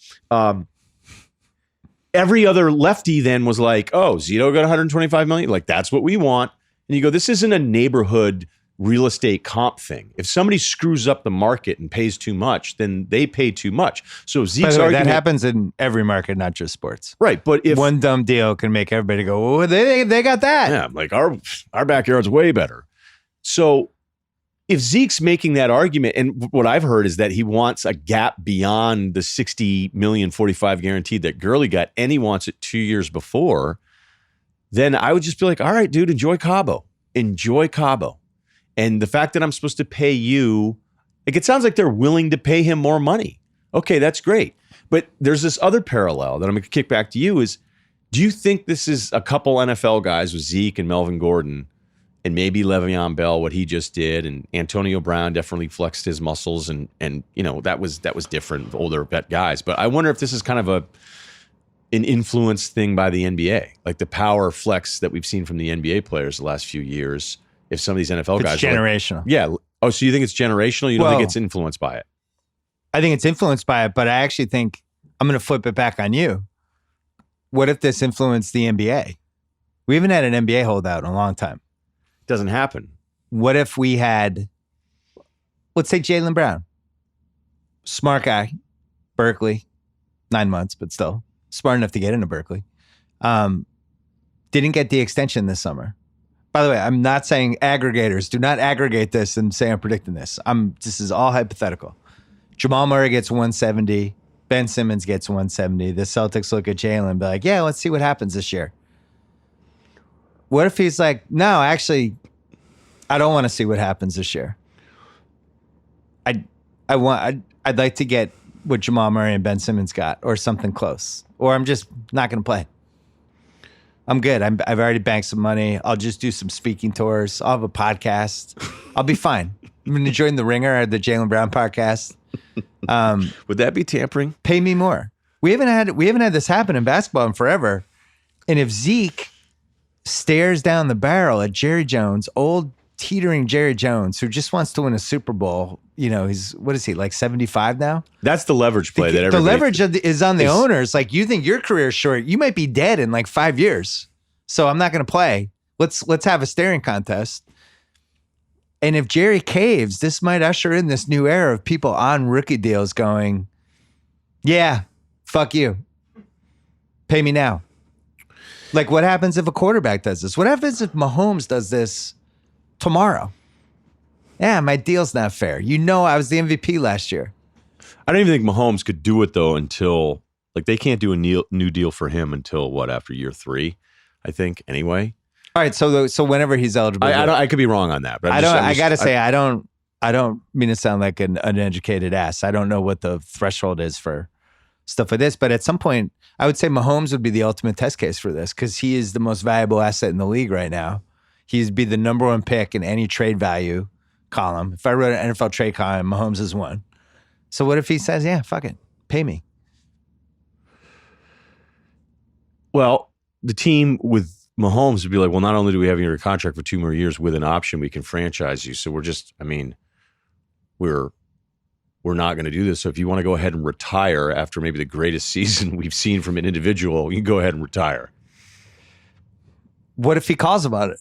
Speaker 2: Every other lefty then was like, oh, Zito got $125 million. Like, that's what we want. And you go, this isn't a neighborhood real estate comp thing. If somebody screws up the market and pays too much, then they pay too much. So Zeke's argument,
Speaker 1: that happens in every market, not just sports.
Speaker 2: Right. But if
Speaker 1: one dumb deal can make everybody go, oh, they got that.
Speaker 2: Yeah, like our backyard's way better. So if Zeke's making that argument, and what I've heard is that he wants a gap beyond the $60 million 45 guaranteed that Gurley got, and he wants it 2 years before, then I would just be like, all right, dude, enjoy Cabo. Enjoy Cabo. And the fact that I'm supposed to pay you, like, it sounds like they're willing to pay him more money. Okay, that's great. But there's this other parallel that I'm going to kick back to you is, do you think this is a couple NFL guys with Zeke and Melvin Gordon and maybe Le'Veon Bell, what he just did, and Antonio Brown definitely flexed his muscles, and that was different, older vet guys. But I wonder if this is kind of an influence thing by the NBA, like the power flex that we've seen from the NBA players the last few years. If some of these NFL guys,
Speaker 1: it's generational.
Speaker 2: Like, yeah. Oh, so you think it's generational? You don't think it's influenced by it?
Speaker 1: I think it's influenced by it, but I actually think I'm going to flip it back on you. What if this influenced the NBA? We haven't had an NBA holdout in a long time.
Speaker 2: Doesn't happen.
Speaker 1: What if we had, let's say Jaylen Brown, smart guy, Berkeley, 9 months, but still smart enough to get into Berkeley. Didn't get the extension this summer. By the way, I'm not saying aggregators. Do not aggregate this and say I'm predicting this. This is all hypothetical. Jamal Murray gets 170. Ben Simmons gets 170. The Celtics look at Jaylen and be like, yeah, let's see what happens this year. What if he's like, no, actually, I don't want to see what happens this year. I'd like to get what Jamal Murray and Ben Simmons got, or something close, or I'm just not going to play. I'm good. I've already banked some money. I'll just do some speaking tours. I'll have a podcast. I'll be fine. I'm going to join the Ringer, the Jaylen Brown podcast.
Speaker 2: Would that be tampering?
Speaker 1: Pay me more. We haven't had this happen in basketball in forever. And if Zeke stares down the barrel at Jerry Jones, old teetering Jerry Jones, who just wants to win a Super Bowl, he's, what is he, like 75 now?
Speaker 2: That's the leverage play that
Speaker 1: the leverage is on the owners. Like, you think your career's short, you might be dead in like 5 years. So I'm not going to play. Let's have a staring contest. And if Jerry caves, this might usher in this new era of people on rookie deals going, yeah, fuck you. Pay me now. Like, what happens if a quarterback does this? What happens if Mahomes does this tomorrow? Yeah, my deal's not fair. You know, I was the MVP last year.
Speaker 2: I don't even think Mahomes could do it, though, until, like, they can't do a new deal for him until, what, after year 3, I think, anyway.
Speaker 1: All right, so whenever he's eligible,
Speaker 2: I could be wrong on that, but
Speaker 1: I gotta say, I don't mean to sound like an uneducated ass. I don't know what the threshold is for stuff like this, but at some point, I would say Mahomes would be the ultimate test case for this because he is the most valuable asset in the league right now. He'd be the number 1 pick in any trade value column. If I wrote an NFL trade column, Mahomes is one. So what if he says, "Yeah, fuck it, pay me"?
Speaker 2: Well, the team with Mahomes would be like, well, not only do we have your contract for 2 more years with an option, we can franchise you. So we're not going to do this. So if you want to go ahead and retire after maybe the greatest season we've seen from an individual, you can go ahead and retire.
Speaker 1: What if he calls about it?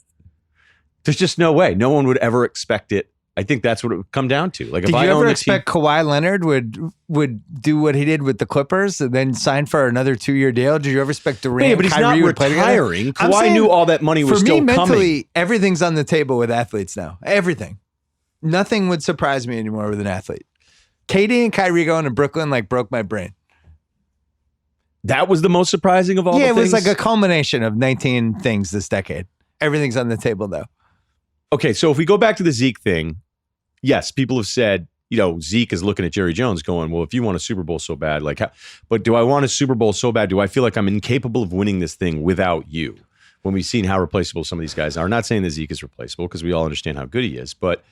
Speaker 2: There's just no way. No one would ever expect it. I think that's what it would come down to. Like,
Speaker 1: did you ever expect Kawhi Leonard would do what he did with the Clippers and then sign for another 2-year deal? Did you ever expect Durant?
Speaker 2: But he's
Speaker 1: Kyrie
Speaker 2: not
Speaker 1: would play together?
Speaker 2: retiring. Kawhi knew all that money was still coming.
Speaker 1: For me, mentally, everything's on the table with athletes now. Everything. Nothing would surprise me anymore with an athlete. KD and Kyrie going to Brooklyn broke my brain.
Speaker 2: That was the most surprising of all the things?
Speaker 1: Yeah, it was like a culmination of 19 things this decade. Everything's on the table, though.
Speaker 2: Okay, so if we go back to the Zeke thing, yes, people have said, Zeke is looking at Jerry Jones going, well, if you want a Super Bowl so bad, but do I want a Super Bowl so bad? Do I feel like I'm incapable of winning this thing without you? When we've seen how replaceable some of these guys are. Not saying that Zeke is replaceable because we all understand how good he is, but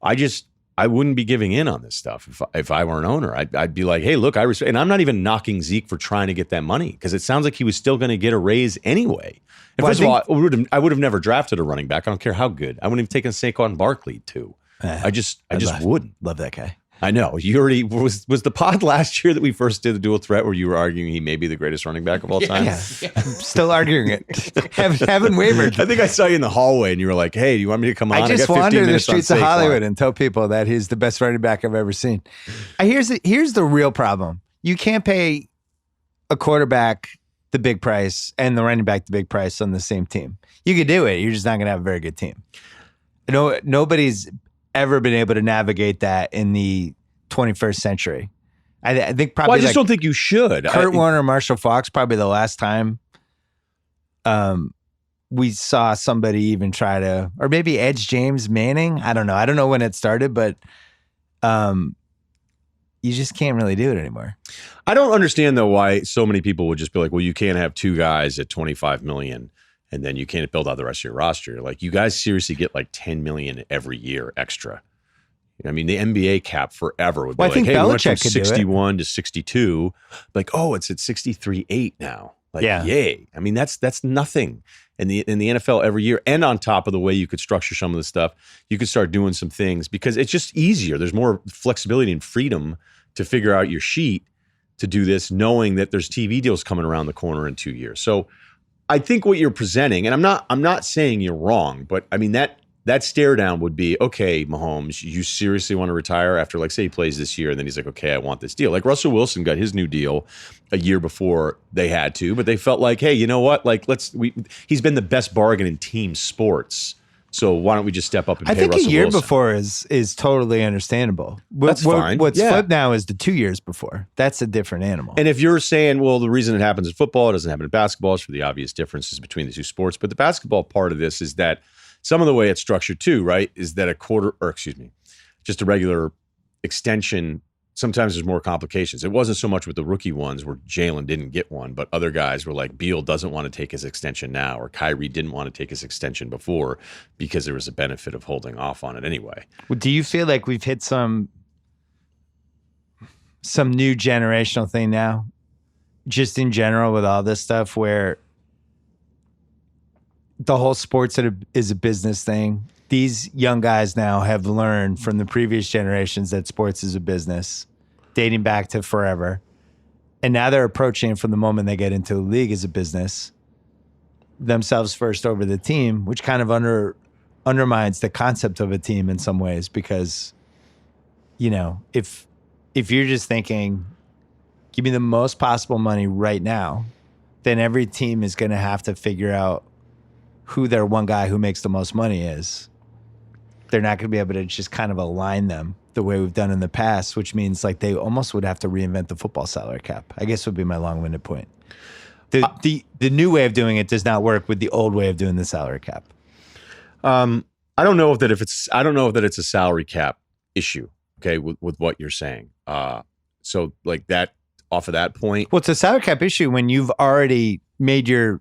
Speaker 2: I wouldn't be giving in on this stuff if I were an owner. I'd be like, hey, look, and I'm not even knocking Zeke for trying to get that money because it sounds like he was still going to get a raise anyway. And first of all, I would have never drafted a running back. I don't care how good. I wouldn't have taken Saquon Barkley too. I just wouldn't.
Speaker 1: Love that guy.
Speaker 2: I know. You already was the pod last year that we first did the dual threat where you were arguing he may be the greatest running back of all time?
Speaker 1: Yeah. I'm still arguing it. haven't wavered.
Speaker 2: I think I saw you in the hallway and you were like, hey, do you want me to come on?
Speaker 1: I just wander the streets of Hollywood and tell people that he's the best running back I've ever seen. Here's the real problem. You can't pay a quarterback the big price and the running back the big price on the same team. You could do it. You're just not going to have a very good team. Nobody's ever been able to navigate that in the 21st century. I think probably.
Speaker 2: Well, I just don't think you should.
Speaker 1: Kurt Warner, Marshall Faulk, probably the last time we saw somebody even try to, or maybe Edge James Manning. I don't know. I don't know when it started, but you just can't really do it anymore.
Speaker 2: I don't understand though why so many people would just be like, well, you can't have 2 guys at $25 million. And then you can't build out the rest of your roster. Like, you guys seriously get like $10 million every year extra. I mean, the NBA cap forever would be like, hey, we went from 61 to 62. Like, oh, it's at 63.8 now. Like, yay. I mean, that's nothing. In the NFL every year. And on top of the way you could structure some of the stuff, you could start doing some things because it's just easier. There's more flexibility and freedom to figure out your sheet to do this, knowing that there's TV deals coming around the corner in 2 years. So I think what you're presenting, and I'm not saying you're wrong, but I mean that stare down would be, okay, Mahomes, you seriously want to retire after, like, say he plays this year and then he's like, okay, I want this deal. Like Russell Wilson got his new deal a year before they had to, but they felt like, hey, you know what? Like, he's been the best bargain in team sports. So why don't we just step up and pay Russell Wilson?
Speaker 1: I think a year before is totally understandable.
Speaker 2: That's fine.
Speaker 1: What's flipped now is the 2 years before. That's a different animal.
Speaker 2: And if you're saying, well, the reason it happens in football, it doesn't happen in basketball, is for the obvious differences between the two sports. But the basketball part of this is that some of the way it's structured too, right, is that just a regular extension, sometimes there's more complications. It wasn't so much with the rookie ones where Jalen didn't get one, but other guys were like, Beal doesn't want to take his extension now, or Kyrie didn't want to take his extension before because there was a benefit of holding off on it anyway.
Speaker 1: Well, do you feel like we've hit some new generational thing now, just in general with all this stuff, where the whole sports is a business thing? These young guys now have learned from the previous generations that sports is a business, dating back to forever. And now they're approaching it from the moment they get into the league as a business, themselves first over the team, which kind of undermines the concept of a team in some ways because, if you're just thinking, give me the most possible money right now, then every team is going to have to figure out who their one guy who makes the most money is. They're not going to be able to just kind of align them the way we've done in the past, which means like they almost would have to reinvent the football salary cap, I guess would be my long-winded point. The new way of doing it does not work with the old way of doing the salary cap.
Speaker 2: I don't know if that it's a salary cap issue, okay, with what you're saying. So like that, off of that point.
Speaker 1: Well, it's a salary cap issue when you've already made your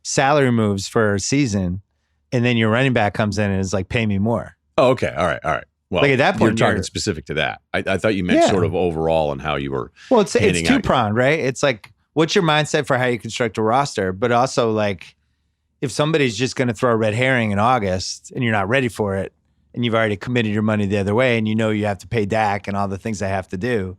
Speaker 1: salary moves for a season and then your running back comes in and is like, pay me more.
Speaker 2: Oh, okay. All right. Well,
Speaker 1: like at that point,
Speaker 2: you're talking specific to that. I thought you meant sort of overall and how you were.
Speaker 1: Well, it's two-pronged, right? It's like, what's your mindset for how you construct a roster? But also like, if somebody's just going to throw a red herring in August and you're not ready for it and you've already committed your money the other way and you have to pay Dak and all the things they have to do,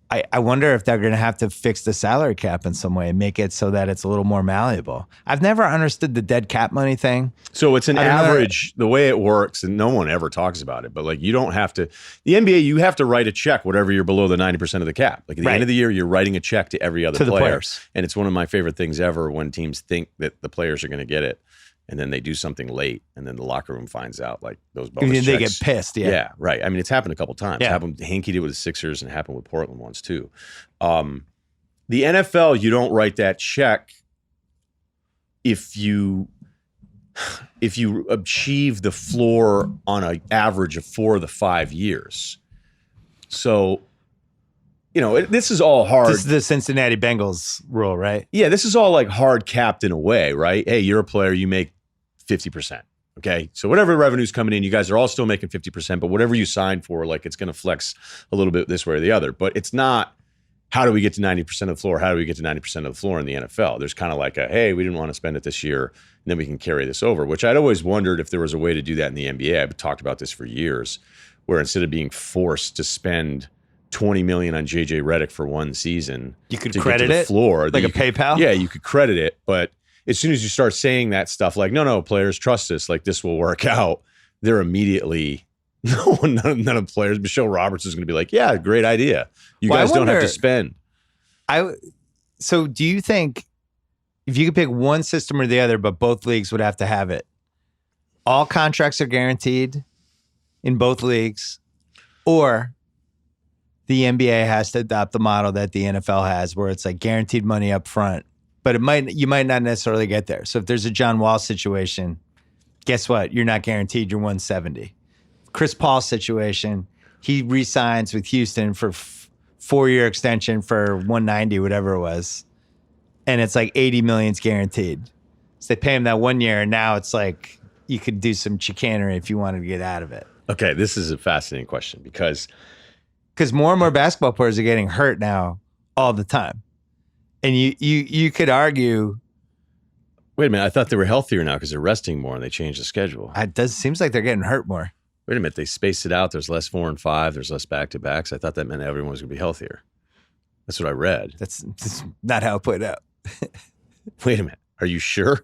Speaker 1: I wonder if they're going to have to fix the salary cap in some way and make it so that it's a little more malleable. I've never understood the dead cap money thing.
Speaker 2: So it's an average, the way it works, and no one ever talks about it, but like you don't have to, the NBA, you have to write a check whatever you're below the 90% of the cap. Like at the end of the year, you're writing a check to every other player.
Speaker 1: The players.
Speaker 2: And it's one of my favorite things ever when teams think that the players are going to get it. And then they do something late, and then the locker room finds out like those bonus checks.
Speaker 1: They get pissed,
Speaker 2: Yeah, right. I mean, it's happened a couple times. Yeah. It happened, Hinkie did with the Sixers, and it happened with Portland once too. The NFL, you don't write that check if you achieve the floor on an average of 4 of the 5 years. So, this is all hard.
Speaker 1: This is the Cincinnati Bengals rule, right?
Speaker 2: Yeah, this is all like hard capped in a way, right? Hey, you're a player, you make 50%. Okay. So whatever revenue's coming in, you guys are all still making 50%, but whatever you sign for, like it's going to flex a little bit this way or the other. But it's not, how do we get to 90% of the floor? How do we get to 90% of the floor in the NFL? There's kind of like hey, we didn't want to spend it this year, and then we can carry this over, which I'd always wondered if there was a way to do that in the NBA. I've talked about this for years, where instead of being forced to spend $20 million on JJ Redick for one season,
Speaker 1: you could credit it
Speaker 2: floor,
Speaker 1: like a PayPal.
Speaker 2: Yeah, you could credit it, but as soon as you start saying that stuff, like, no, players, trust us, like this will work out, they're immediately, none of the players, Michelle Roberts is going to be like, yeah, great idea. You guys don't have to spend.
Speaker 1: So do you think if you could pick one system or the other, but both leagues would have to have it, all contracts are guaranteed in both leagues, or the NBA has to adopt the model that the NFL has where it's like guaranteed money up front, but you might not necessarily get there. So if there's a John Wall situation, guess what? You're not guaranteed your 170. Chris Paul situation, he re-signs with Houston for 4-year extension for 190, whatever it was. And it's like 80 million's guaranteed. So they pay him that 1 year, and now it's like you could do some chicanery if you wanted to get out of it.
Speaker 2: Okay, this is a fascinating question because
Speaker 1: more and more basketball players are getting hurt now all the time. And you could argue.
Speaker 2: Wait a minute, I thought they were healthier now because they're resting more and they changed the schedule.
Speaker 1: It seems like they're getting hurt more.
Speaker 2: Wait a minute, they spaced it out. There's less 4 and 5. There's less back-to-backs. I thought that meant everyone was going to be healthier. That's what I read.
Speaker 1: That's not how it played out.
Speaker 2: Wait a minute, are you sure?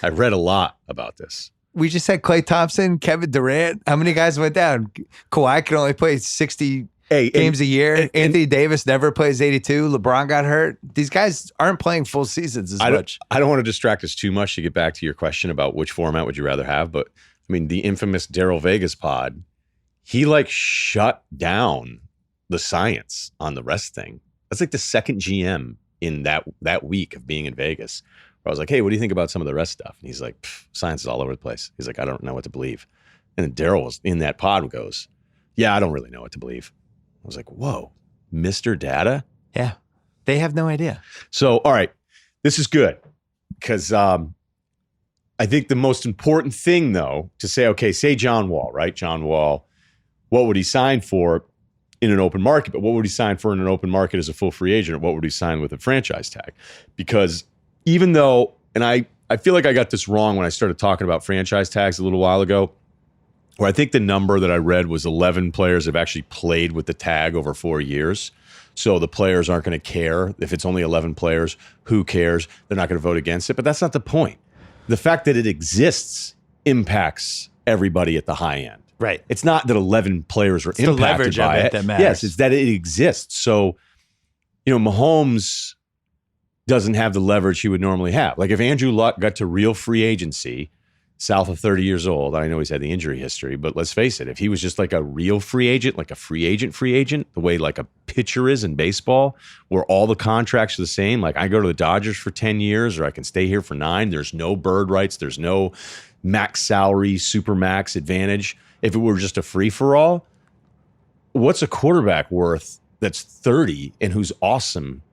Speaker 2: I read a lot about this.
Speaker 1: We just had Klay Thompson, Kevin Durant. How many guys went down? Kawhi can only play 60 games a year. Anthony Davis never plays 82. LeBron got hurt. These guys aren't playing full seasons as much.
Speaker 2: I don't want to distract us too much to get back to your question about which format would you rather have. But I mean, the infamous Daryl Vegas pod, he like shut down the science on the rest thing. That's like the second GM in that week of being in Vegas. Where I was like, hey, what do you think about some of the rest stuff? And he's like, science is all over the place. He's like, I don't know what to believe. And then Daryl was in that pod and goes, yeah, I don't really know what to believe. I was like, whoa, Mr. Data?
Speaker 1: Yeah, they have no idea.
Speaker 2: So, all right, this is good because I think the most important thing, though, to say, okay, say John Wall, right? John Wall, what would he sign for in an open market? But what would he sign for in an open market as a full free agent? Or what would he sign with a franchise tag? Because even though, and I feel like I got this wrong when I started talking about franchise tags a little while ago, where I think the number that I read was 11 players have actually played with the tag over 4 years. So the players aren't going to care. If it's only 11 players, who cares? They're not going to vote against it. But that's not the point. The fact that it exists impacts everybody at the high end.
Speaker 1: Right.
Speaker 2: It's not that 11 players are impacted
Speaker 1: the leverage
Speaker 2: by
Speaker 1: of it
Speaker 2: it.
Speaker 1: that matters.
Speaker 2: Yes, it's that it exists. So, Mahomes doesn't have the leverage he would normally have. Like if Andrew Luck got to real free agency, south of 30 years old, I know he's had the injury history, but let's face it, if he was just like a real free agent, like a free agent, the way like a pitcher is in baseball, where all the contracts are the same, like I go to the Dodgers for 10 years or I can stay here for 9, there's no bird rights, there's no max salary, super max advantage. If it were just a free-for-all, what's a quarterback worth that's 30 and who's awesome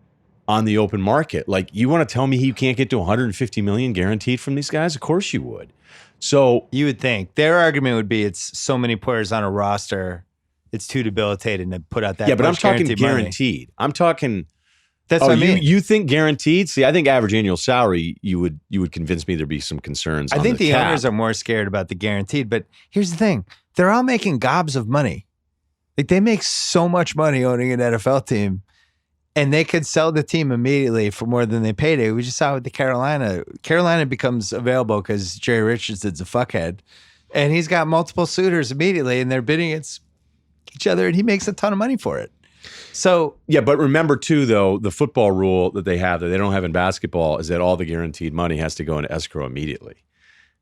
Speaker 2: on the open market? Like, you want to tell me he can't get to 150 million guaranteed from these guys? Of course you would. So
Speaker 1: you would think their argument would be it's so many players on a roster, it's too debilitating to put out that.
Speaker 2: Yeah, but I'm talking
Speaker 1: guaranteed.
Speaker 2: I'm talking.
Speaker 1: That's what I mean.
Speaker 2: You think guaranteed? See, I think average annual salary. You would convince me there'd be some concerns.
Speaker 1: I think the
Speaker 2: cap.
Speaker 1: owners are more scared about the guaranteed. But here's the thing: they're all making gobs of money. Like they make so much money owning an NFL team. And they could sell the team immediately for more than they paid it. We just saw with the Carolina. Carolina becomes available because Jerry Richardson's a fuckhead. And he's got multiple suitors immediately, and they're bidding against each other, and he makes a ton of money for it. So
Speaker 2: yeah, but remember too, though, the football rule that they have that they don't have in basketball is that all the guaranteed money has to go into escrow immediately.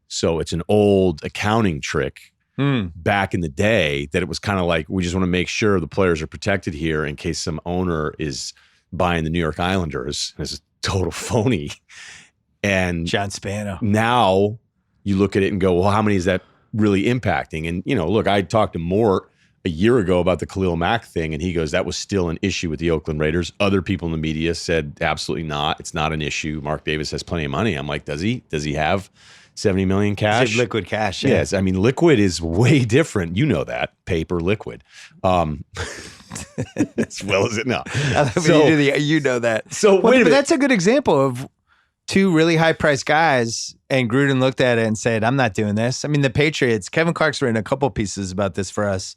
Speaker 2: So it's an old accounting trick back in the day that it was kind of like, we just want to make sure the players are protected here in case some owner is buying the New York Islanders. It's a total phony. And
Speaker 1: John Spano.
Speaker 2: Now you look at it and go, well, how many is that really impacting? And, look, I talked to Mort a year ago about the Khalil Mack thing, and he goes, that was still an issue with the Oakland Raiders. Other people in the media said, absolutely not. It's not an issue. Mark Davis has plenty of money. I'm like, does he? Does he have 70 million cash?
Speaker 1: Liquid cash. Yeah.
Speaker 2: Yes. I mean, liquid is way different. You know that. Paper, liquid. As well as it now.
Speaker 1: So, you know that.
Speaker 2: So wait a minute.
Speaker 1: But that's a good example of two really high-priced guys, and Gruden looked at it and said, I'm not doing this. I mean, the Patriots, Kevin Clark's written a couple pieces about this for us.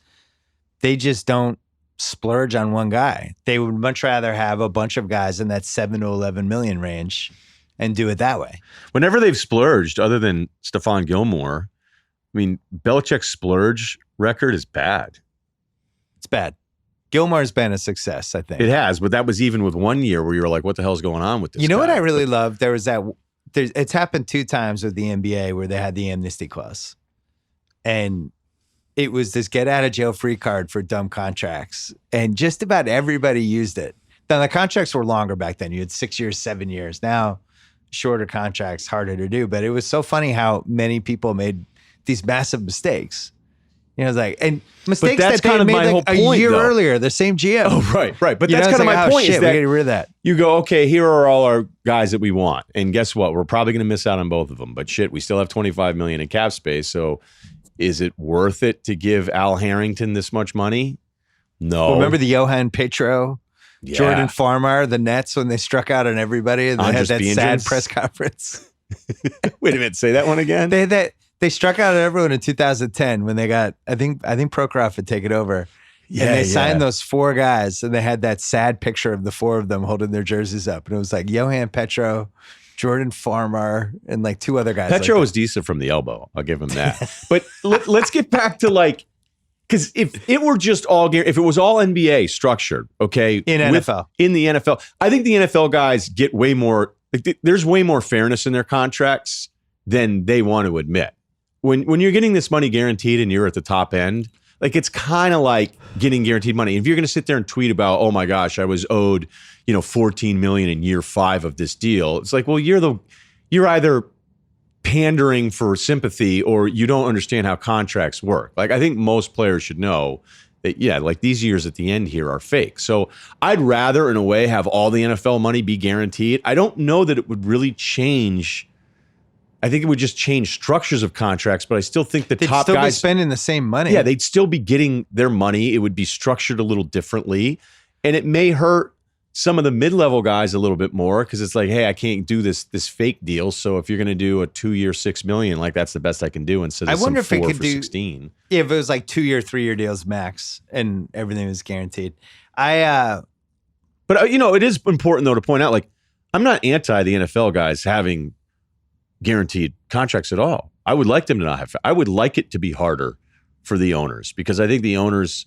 Speaker 1: They just don't splurge on one guy. They would much rather have a bunch of guys in that 7 to 11 million range and do it that way.
Speaker 2: Whenever they've splurged, other than Stephon Gilmore, I mean, Belichick's splurge record is bad.
Speaker 1: It's bad. Gilmore's been a success, I think.
Speaker 2: It has, but that was even with 1 year where you were like, what the hell's going on with this
Speaker 1: You know
Speaker 2: guy?
Speaker 1: what I really love? There was it's happened 2 times with the NBA where they had the amnesty clause. And it was this get out of jail free card for dumb contracts. And just about everybody used it. Now, the contracts were longer back then. You had 6 years, 7 years. Now, shorter contracts, harder to do. But it was so funny how many people made these massive mistakes. It's like, and mistakes that they made like a year earlier, the same GM.
Speaker 2: Oh, right. But that's kind of my point. Is that
Speaker 1: we gotta get rid of that.
Speaker 2: You go, okay, here are all our guys that we want. And guess what? We're probably going to miss out on both of them. But shit, we still have $25 million in cap space. So is it worth it to give Al Harrington this much money? No.
Speaker 1: Well, remember the Johan Petro, Jordan Farmar, the Nets, when they struck out on everybody and they had that sad press conference?
Speaker 2: Wait a minute, say that one again?
Speaker 1: They struck out at everyone in 2010 when they got, I think Prokhorov had taken over. Yeah, and they signed those 4 guys, and they had that sad picture of the 4 of them holding their jerseys up. And it was like Johan Petro, Jordan Farmar, and like 2 other guys.
Speaker 2: Petro was decent from the elbow. I'll give him that. But let's get back to because if it were just if it was all NBA structured, okay,
Speaker 1: in the
Speaker 2: NFL, I think the NFL guys get way more. There's way more fairness in their contracts than they want to admit. When you're getting this money guaranteed and you're at the top end, like it's kind of like getting guaranteed money. If you're going to sit there and tweet about, oh my gosh, I was owed, $14 million in year 5 of this deal, it's like, well, you're either pandering for sympathy or you don't understand how contracts work. Like I think most players should know that, like these years at the end here are fake. So I'd rather, in a way, have all the NFL money be guaranteed. I don't know that it would really change. I think it would just change structures of contracts, but I still think they'd top
Speaker 1: still
Speaker 2: guys
Speaker 1: be spending the same money.
Speaker 2: Yeah, they'd still be getting their money. It would be structured a little differently, and it may hurt some of the mid-level guys a little bit more because it's like, hey, I can't do this fake deal. So if you're going to do a 2-year $6 million, like that's the best I can do instead of some 4 for 16.
Speaker 1: Yeah, if it was like 2-year, 3-year deals max and everything was guaranteed. But
Speaker 2: it is important though to point out, like I'm not anti the NFL guys having guaranteed contracts at all. I would like them to not have. I would like it to be harder for the owners, because I think the owners,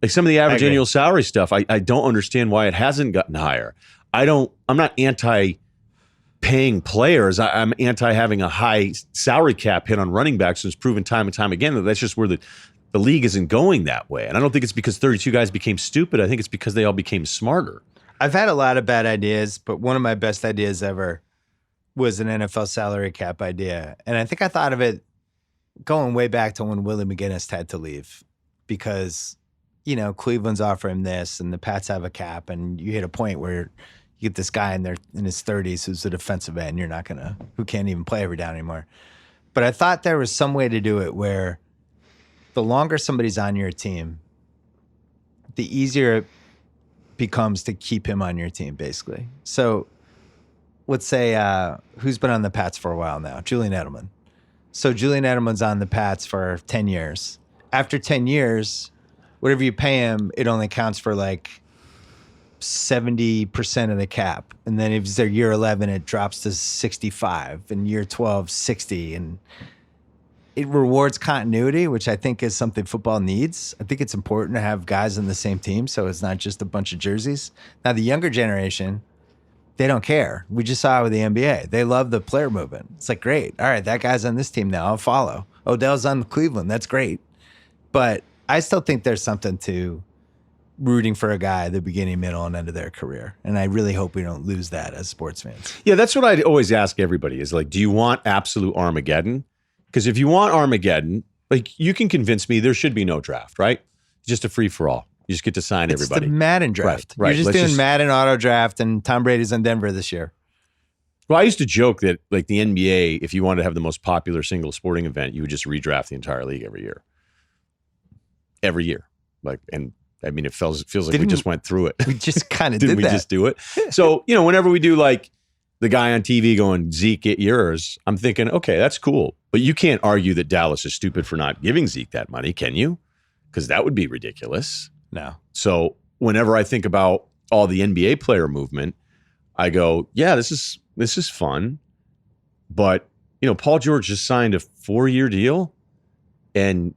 Speaker 2: like some of the average annual salary stuff, I don't understand why it hasn't gotten higher. I'm not anti-paying players. I'm anti having a high salary cap hit on running backs, and it's proven time and time again that that's just where the league isn't going that way. And I don't think it's because 32 guys became stupid. I think it's because they all became smarter.
Speaker 1: I've had a lot of bad ideas, but one of my best ideas ever was an NFL salary cap idea. And I think I thought of it going way back to when Willie McGinnis had to leave, because, you know, Cleveland's offering this and the Pats have a cap, and you hit a point where you get this guy in his 30s who's a defensive end who can't even play every down anymore. But I thought there was some way to do it where the longer somebody's on your team, the easier it becomes to keep him on your team, basically. So let's say who's been on the Pats for a while now? Julian Edelman. So Julian Edelman's on the Pats for 10 years. After 10 years, whatever you pay him, it only counts for like 70% of the cap. And then if it's their year 11, it drops to 65, and year 12, 60. And it rewards continuity, which I think is something football needs. I think it's important to have guys on the same team, so it's not just a bunch of jerseys. Now, the younger generation, they don't care. We just saw it with the NBA. They love the player movement. It's like, great. All right, that guy's on this team now. I'll follow. Odell's on Cleveland. That's great. But I still think there's something to rooting for a guy at the beginning, middle, and end of their career. And I really hope we don't lose that as sports fans.
Speaker 2: Yeah, that's what I'd always ask everybody is like, do you want absolute Armageddon? Because if you want Armageddon, like, you can convince me there should be no draft, right? Just a
Speaker 1: You
Speaker 2: free-for-all. You just get to sign everybody.
Speaker 1: It's the Madden draft.
Speaker 2: Right.
Speaker 1: You're just doing Madden auto draft, and Tom Brady's in Denver this year.
Speaker 2: Well, I used to joke that, like, the NBA, if you wanted to have the most popular single sporting event, you would just redraft the entire league every year. Every year. Like, and I mean, it feels like we just went through it.
Speaker 1: We just kind of did that.
Speaker 2: Didn't we just do it? So, you know, whenever we do, like, the guy on TV going, Zeke, get yours, I'm thinking, okay, that's cool. But you can't argue that Dallas is stupid for not giving Zeke that money, can you? Because that would be ridiculous.
Speaker 1: No.
Speaker 2: So whenever I think about all the NBA player movement, I go, yeah, this is fun. But, you know, Paul George just signed a 4-year deal. And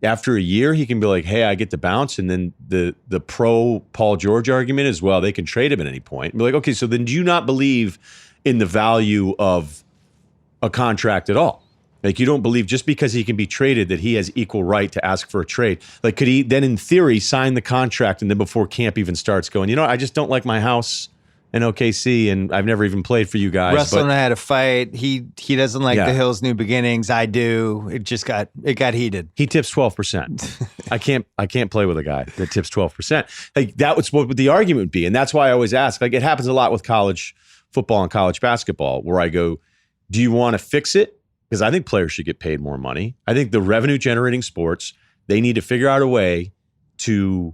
Speaker 2: after a year, he can be like, hey, I get to bounce. And then the pro Paul George argument is, well, they can trade him at any point. And be like, okay, so then do you not believe in the value of a contract at all? Like, you don't believe just because he can be traded that he has equal right to ask for a trade. Like, could he then in theory sign the contract and then before camp even starts going, you know, I just don't like my house in OKC and I've never even played for you guys.
Speaker 1: Russell and I had a fight. He doesn't like
Speaker 2: Yeah.
Speaker 1: the Hills New Beginnings. I do. It got heated.
Speaker 2: He tips 12%. I can't play with a guy that tips 12%. Like, that was what the argument would be. And that's why I always ask, like, it happens a lot with college football and college basketball, where I go, do you want to fix it? Because I think players should get paid more money. I think the revenue generating sports, they need to figure out a way to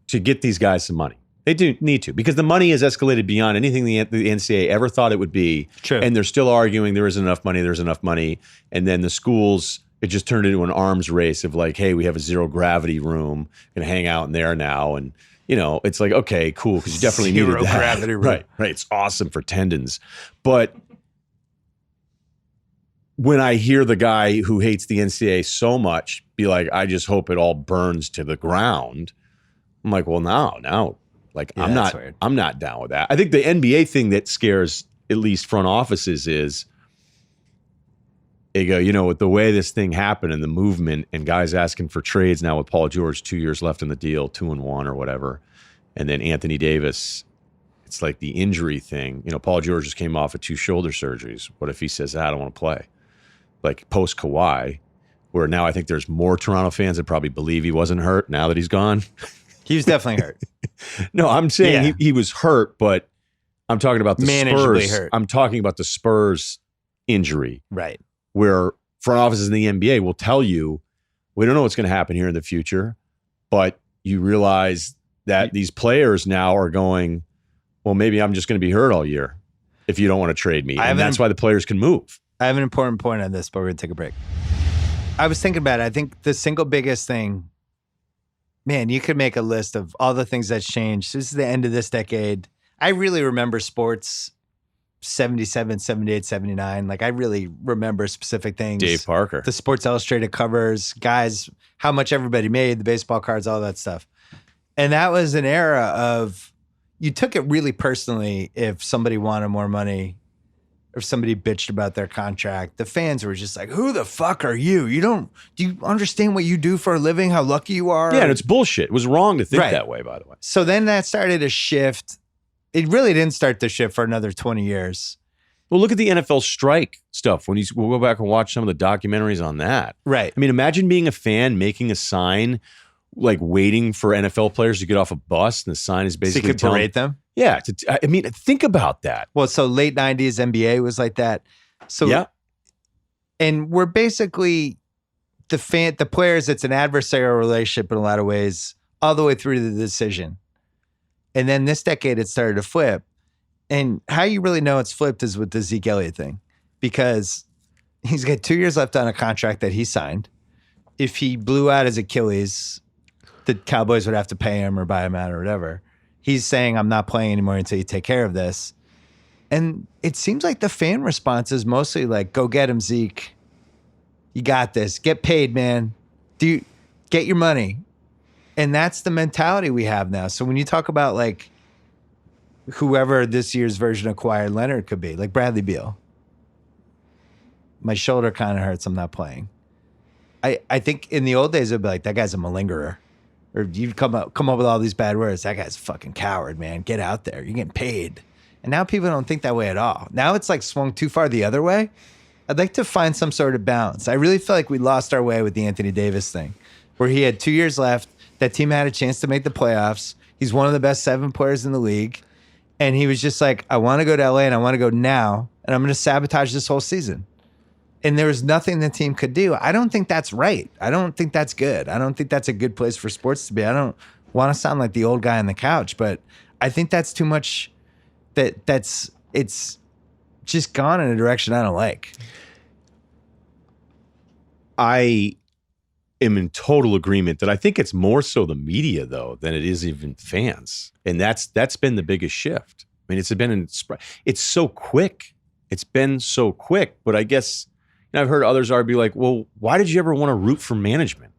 Speaker 2: get these guys some money. They do need to, because the money has escalated beyond anything the NCAA ever thought it would be.
Speaker 1: True.
Speaker 2: And they're still arguing there's enough money. And then the schools, it just turned into an arms race of like, hey, we have a zero gravity room and hang out in there now. And, you know, it's like, okay, cool, because you definitely needed that.
Speaker 1: Zero gravity room.
Speaker 2: Right. It's awesome for tendons. But when I hear the guy who hates the NCAA so much be like, I just hope it all burns to the ground, I'm like, well, now, like,
Speaker 1: Yeah,
Speaker 2: I'm not down with that. I think the NBA thing that scares at least front offices is they go, you know, with the way this thing happened and the movement and guys asking for trades now with Paul George, 2 years left in the deal, 2-1 or whatever. And then Anthony Davis, it's like the injury thing. You know, Paul George just came off of 2 shoulder surgeries. What if he says, I don't want to play? Like post Kawhi, where now I think there's more Toronto fans that probably believe he wasn't hurt now that he's gone.
Speaker 1: He was definitely hurt.
Speaker 2: No, I'm saying he was hurt, but I'm talking about the
Speaker 1: Manageably
Speaker 2: Spurs.
Speaker 1: hurt.
Speaker 2: I'm talking about the Spurs injury,
Speaker 1: Right.
Speaker 2: where front offices in the NBA will tell you, we don't know what's going to happen here in the future, but you realize that these players now are going, well, maybe I'm just going to be hurt all year if you don't want to trade me. And that's why the players can move.
Speaker 1: I have an important point on this, but we're going to take a break. I was thinking about it. I think the single biggest thing, man, you could make a list of all the things that's changed. This is the end of this decade. I really remember sports 77, 78, 79. Like I really remember specific things.
Speaker 2: Dave Parker.
Speaker 1: The Sports Illustrated covers, guys, how much everybody made, the baseball cards, all that stuff. And that was an era of, you took it really personally if somebody wanted more money or somebody bitched about their contract. The fans were just like, who the fuck are you? Do you understand what you do for a living? How lucky you are?
Speaker 2: Yeah, and it's bullshit. It was wrong to think that way, by the way.
Speaker 1: So then that started to shift. It really didn't start to shift for another 20 years.
Speaker 2: Well, look at the NFL strike stuff. We'll go back and watch some of the documentaries on that.
Speaker 1: Right.
Speaker 2: I mean, imagine being a fan, making a sign, like waiting for NFL players to get off a bus, and the sign is basically
Speaker 1: so you could berate them?
Speaker 2: Yeah. I mean, think about that.
Speaker 1: Well, so late 90s NBA was like that. So
Speaker 2: yeah.
Speaker 1: And we're basically the players, it's an adversarial relationship in a lot of ways, all the way through to the decision. And then this decade, it started to flip. And how you really know it's flipped is with the Zeke Elliott thing, because he's got 2 years left on a contract that he signed. If he blew out his Achilles, the Cowboys would have to pay him or buy him out or whatever. He's saying, I'm not playing anymore until you take care of this. And it seems like the fan response is mostly like, go get him, Zeke. You got this. Get paid, man. Get your money. And that's the mentality we have now. So when you talk about like whoever this year's version of Kawhi Leonard could be, like Bradley Beal, my shoulder kind of hurts, I'm not playing. I think in the old days, it'd be like, that guy's a malingerer. Or you'd come up with all these bad words. That guy's a fucking coward, man. Get out there. You're getting paid. And now people don't think that way at all. Now it's like swung too far the other way. I'd like to find some sort of balance. I really feel like we lost our way with the Anthony Davis thing, where he had 2 years left. That team had a chance to make the playoffs. He's one of the best 7 players in the league. And he was just like, I want to go to LA and I want to go now. And I'm going to sabotage this whole season. And there was nothing the team could do. I don't think that's right. I don't think that's good. I don't think that's a good place for sports to be. I don't want to sound like the old guy on the couch, but I think that's too much. It's just gone in a direction I don't like. I
Speaker 2: am in total agreement that I think it's more so the media though than it is even fans, and that's been the biggest shift. I mean, it's so quick. It's been so quick, but I guess I've heard others be like, "Well, why did you ever want to root for management?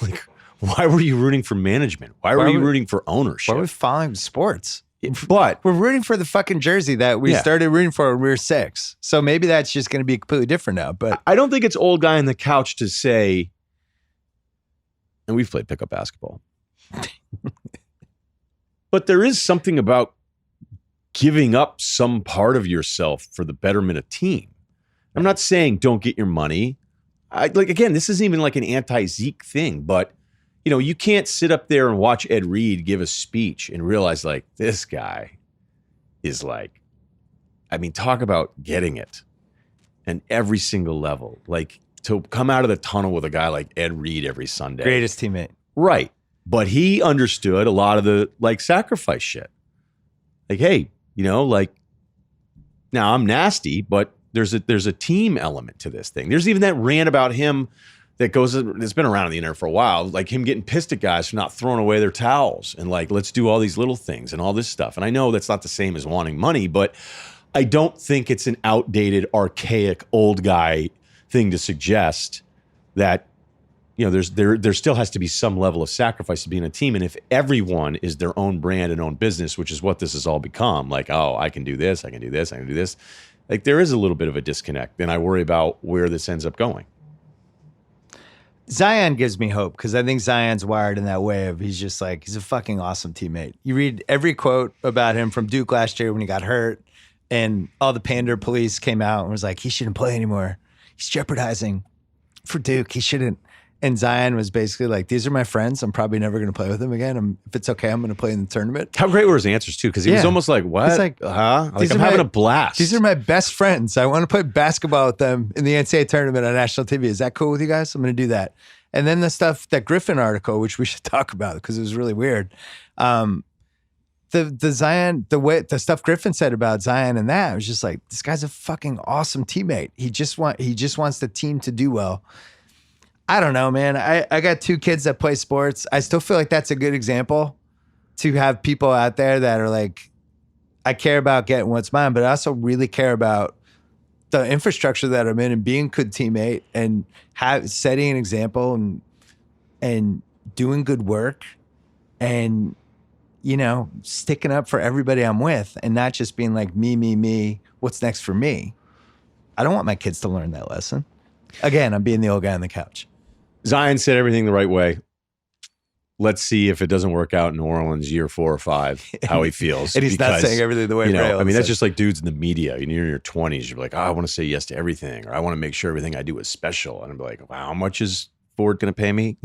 Speaker 2: Like, why were you rooting for management? Why were you rooting for ownership?
Speaker 1: Why are we following sports?"
Speaker 2: But
Speaker 1: we're rooting for the fucking jersey that we started rooting for when we were 6. So maybe that's just going to be completely different now. But
Speaker 2: I don't think it's old guy on the couch to say, and we've played pickup basketball, but there is something about giving up some part of yourself for the betterment of team. I'm not saying don't get your money. Again, this isn't even like an anti-Zeke thing, but you can't sit up there and watch Ed Reed give a speech and realize like this guy is like, I mean, talk about getting it and every single level. Like to come out of the tunnel with a guy like Ed Reed every Sunday.
Speaker 1: Greatest teammate.
Speaker 2: Right. But he understood a lot of the like sacrifice shit. Like, hey, now I'm nasty, but there's a team element to this thing. There's even that rant about him that's been around on the internet for a while, like him getting pissed at guys for not throwing away their towels and like, let's do all these little things and all this stuff. And I know that's not the same as wanting money, but I don't think it's an outdated, archaic, old guy thing to suggest that, there still has to be some level of sacrifice to be in a team. And if everyone is their own brand and own business, which is what this has all become, like, oh, I can do this, I can do this, I can do this. Like there is a little bit of a disconnect. And I worry about where this ends up going.
Speaker 1: Zion gives me hope because I think Zion's wired in that way of he's a fucking awesome teammate. You read every quote about him from Duke last year when he got hurt and all the pander police came out and was like, he shouldn't play anymore. He's jeopardizing for Duke. He shouldn't. And Zion was basically like, these are my friends. I'm probably never going to play with them again. If it's okay, I'm going to play in the tournament.
Speaker 2: How great were his answers too? Because he was almost like, what?
Speaker 1: He's like,
Speaker 2: Like I'm having a blast.
Speaker 1: These are my best friends. I want to play basketball with them in the NCAA tournament on national TV. Is that cool with you guys? I'm going to do that. And then the stuff, that Griffin article, which we should talk about because it was really weird. The Zion, the stuff Griffin said about Zion and that, it was just like, this guy's a fucking awesome teammate. He just wants the team to do well. I don't know, man. I got 2 kids that play sports. I still feel like that's a good example to have people out there that are like, I care about getting what's mine, but I also really care about the infrastructure that I'm in and being a good teammate and setting an example and doing good work and, sticking up for everybody I'm with and not just being like me, what's next for me. I don't want my kids to learn that lesson. Again, I'm being the old guy on the couch.
Speaker 2: Zion said everything the right way. Let's see if it doesn't work out in New Orleans year 4 or 5, how he feels.
Speaker 1: And he's not saying everything the way Braille
Speaker 2: that's just like dudes in the media. You're in your 20s. You're like, I want to say yes to everything, or I want to make sure everything I do is special. And I'm like, wow, how much is Ford going to pay me?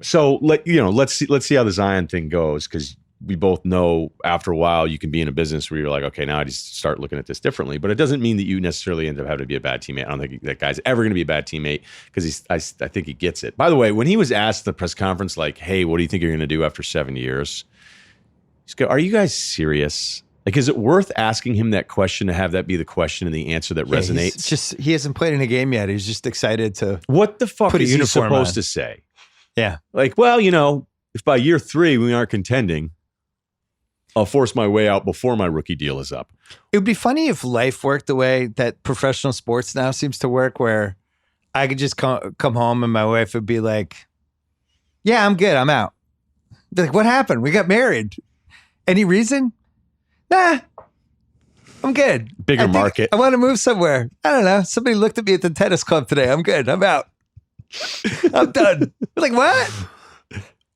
Speaker 2: So let's see how the Zion thing goes, because we both know after a while you can be in a business where you're like, okay, now I just start looking at this differently. But it doesn't mean that you necessarily end up having to be a bad teammate. I don't think that guy's ever going to be a bad teammate, because I think he gets it. By the way, when he was asked at the press conference, like, hey, what do you think you're going to do after 7 years? He's go, are you guys serious? Like, is it worth asking him that question, to have that be the question and the answer that resonates?
Speaker 1: He hasn't played in a game yet. He's just excited to.
Speaker 2: What the fuck is he supposed to say?
Speaker 1: Yeah.
Speaker 2: Like, well, if by year 3 we aren't contending, I'll force my way out before my rookie deal is up.
Speaker 1: It would be funny if life worked the way that professional sports now seems to work, where I could just come home and my wife would be like, yeah, I'm good. I'm out. Be like, what happened? We got married. Any reason? Nah, I'm good.
Speaker 2: Bigger market.
Speaker 1: I want to move somewhere. I don't know. Somebody looked at me at the tennis club today. I'm good. I'm out. I'm done. Like, what?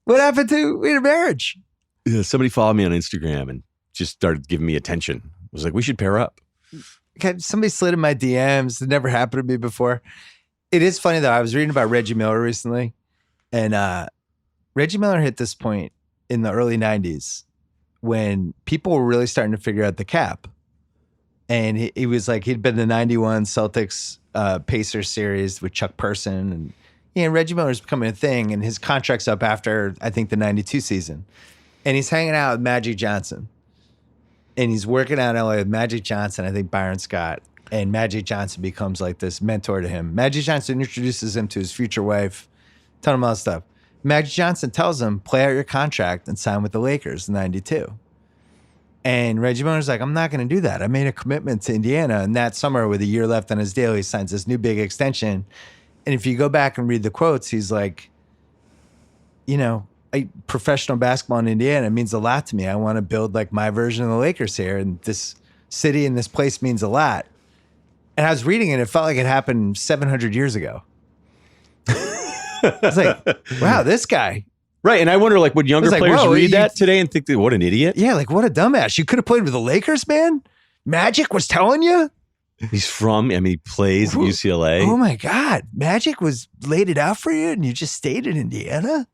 Speaker 1: What happened to we had a marriage?
Speaker 2: Yeah, somebody followed me on Instagram and just started giving me attention. I was like, we should pair up.
Speaker 1: Okay, somebody slid in my DMs. It never happened to me before. It is funny, though. I was reading about Reggie Miller recently, and Reggie Miller hit this point in the early 90s when people were really starting to figure out the cap. And he was like, he'd been the 91 Celtics Pacers series with Chuck Person, and Reggie Miller's becoming a thing, and his contract's up after, I think, the 92 season. And he's hanging out with Magic Johnson. And he's working out in LA with Magic Johnson, I think Byron Scott. And Magic Johnson becomes like this mentor to him. Magic Johnson introduces him to his future wife, tell him all this stuff. Magic Johnson tells him, play out your contract and sign with the Lakers in 92. And Reggie Miller's like, I'm not going to do that. I made a commitment to Indiana. And that summer, with a year left on his deal, he signs this new big extension. And if you go back and read the quotes, he's like, professional basketball in Indiana means a lot to me. I want to build like my version of the Lakers here. And this city and this place means a lot. And I was reading it. It felt like it happened 700 years ago. I was like, wow, this guy.
Speaker 2: Right. And I wonder, like, would younger players read that today and think, what an idiot?
Speaker 1: Yeah. Like, what a dumbass. You could have played with the Lakers, man. Magic was telling you.
Speaker 2: He plays at UCLA.
Speaker 1: Oh my God. Magic was laid it out for you and you just stayed in Indiana?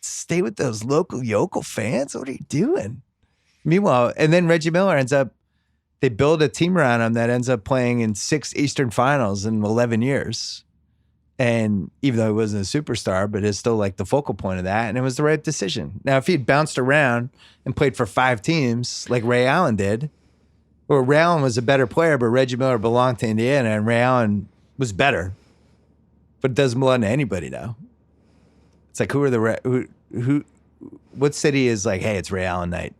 Speaker 1: Stay with those local yokel fans? What are you doing? Meanwhile, and then Reggie Miller they build a team around him that ends up playing in 6 Eastern Finals in 11 years. And even though he wasn't a superstar, but is still like the focal point of that. And it was the right decision. Now, if he'd bounced around and played for 5 teams like Ray Allen did, or Ray Allen was a better player, but Reggie Miller belonged to Indiana and Ray Allen was better, but doesn't belong to anybody now. It's like, what city is like, hey, it's Ray Allen night.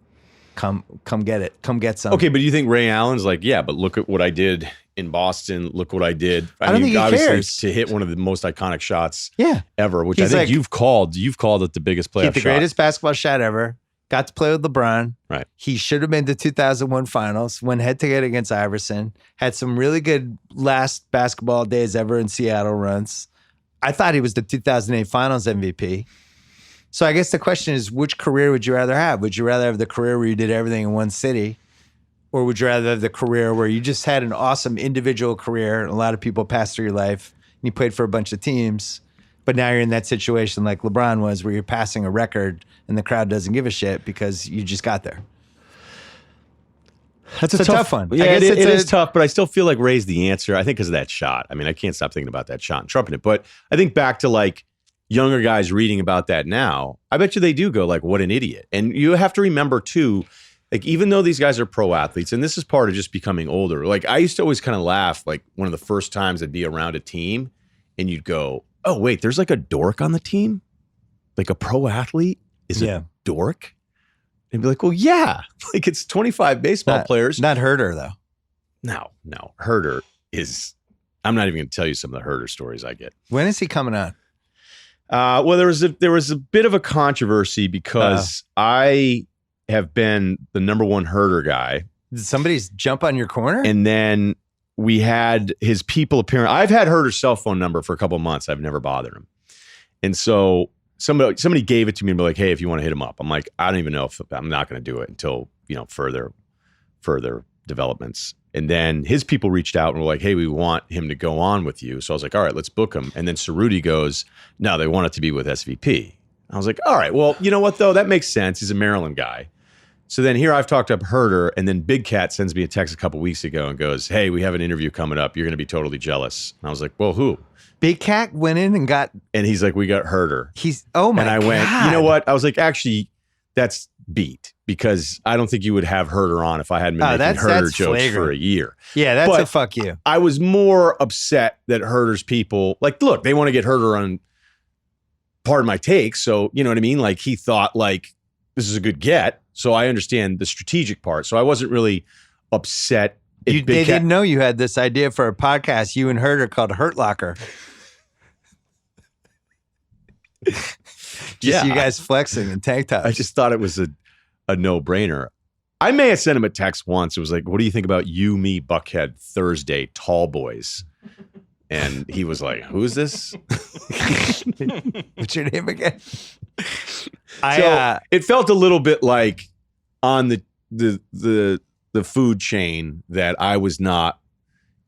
Speaker 1: Come get it. Come get some.
Speaker 2: Okay, but you think Ray Allen's like, yeah, but look at what I did in Boston. Look what I did.
Speaker 1: I don't think he
Speaker 2: obviously
Speaker 1: cares.
Speaker 2: To hit one of the most iconic shots
Speaker 1: ever,
Speaker 2: which I think you've called it the biggest playoff shot.
Speaker 1: The greatest basketball shot ever. Got to play with LeBron.
Speaker 2: Right.
Speaker 1: He should have been to 2001 finals, went head to head against Iverson, had some really good last basketball days ever in Seattle runs. I thought he was the 2008 finals MVP. So I guess the question is, which career would you rather have? Would you rather have the career where you did everything in one city? Or would you rather have the career where you just had an awesome individual career, and a lot of people passed through your life, and you played for a bunch of teams, but now you're in that situation like LeBron was, where you're passing a record and the crowd doesn't give a shit because you just got there?
Speaker 2: That's a tough one. Yeah, it is tough, but I still feel like Ray's the answer. I think because of that shot. I mean, I can't stop thinking about that shot and trumping it. But I think back to like younger guys reading about that now, I bet you they do go like, what an idiot. And you have to remember too, like, even though these guys are pro athletes, and this is part of just becoming older, like I used to always kind of laugh, like one of the first times I'd be around a team and you'd go, oh, wait, there's like a dork on the team? Like a pro athlete is a dork? And be like, well, yeah, like it's 25 baseball players.
Speaker 1: Not Herder though.
Speaker 2: No. Herder is, I'm not even going to tell you some of the Herder stories I get.
Speaker 1: When is he coming on?
Speaker 2: Well, there was a bit of a controversy because I have been the number one Herder guy.
Speaker 1: Did somebody's jump on your corner?
Speaker 2: And then we had his people appearing. I've had Herder's cell phone number for a couple of months. I've never bothered him. And so somebody gave it to me and be like, hey, if you want to hit him up. I'm like, I don't even know if I'm not going to do it until, further developments. And then his people reached out and were like, hey, we want him to go on with you. So I was like, all right, let's book him. And then Cerruti goes, no, they want it to be with SVP. I was like, all right, well, you know what, though? That makes sense. He's a Maryland guy. So then here I've talked up Herder, and then Big Cat sends me a text a couple weeks ago and goes, hey, we have an interview coming up. You're going to be totally jealous. And I was like, well, who?
Speaker 1: Big Cat went in and got... And
Speaker 2: he's like, we got Herder.
Speaker 1: Oh my God.
Speaker 2: And I went, you know what? I was like, actually, that's beat, because I don't think you would have Herder on if I hadn't been making Herder jokes flagrant. For a year.
Speaker 1: Yeah, that's a fuck you.
Speaker 2: I was more upset that Herder's people, like, look, they want to get Herder on part of my take. So, you know what I mean? Like, he thought, like, this is a good get. So I understand the strategic part. So I wasn't really upset.
Speaker 1: They didn't know you had this idea for a podcast, you and Herder, called Hurt Locker. Just you guys flexing in tank tops.
Speaker 2: I just thought it was a no-brainer. I may have sent him a text once. It was like, what do you think about you, me, Buckhead, Thursday, Tall Boys? And he was like, who is this?
Speaker 1: What's your name again?
Speaker 2: It felt a little bit like on the food chain that I was not.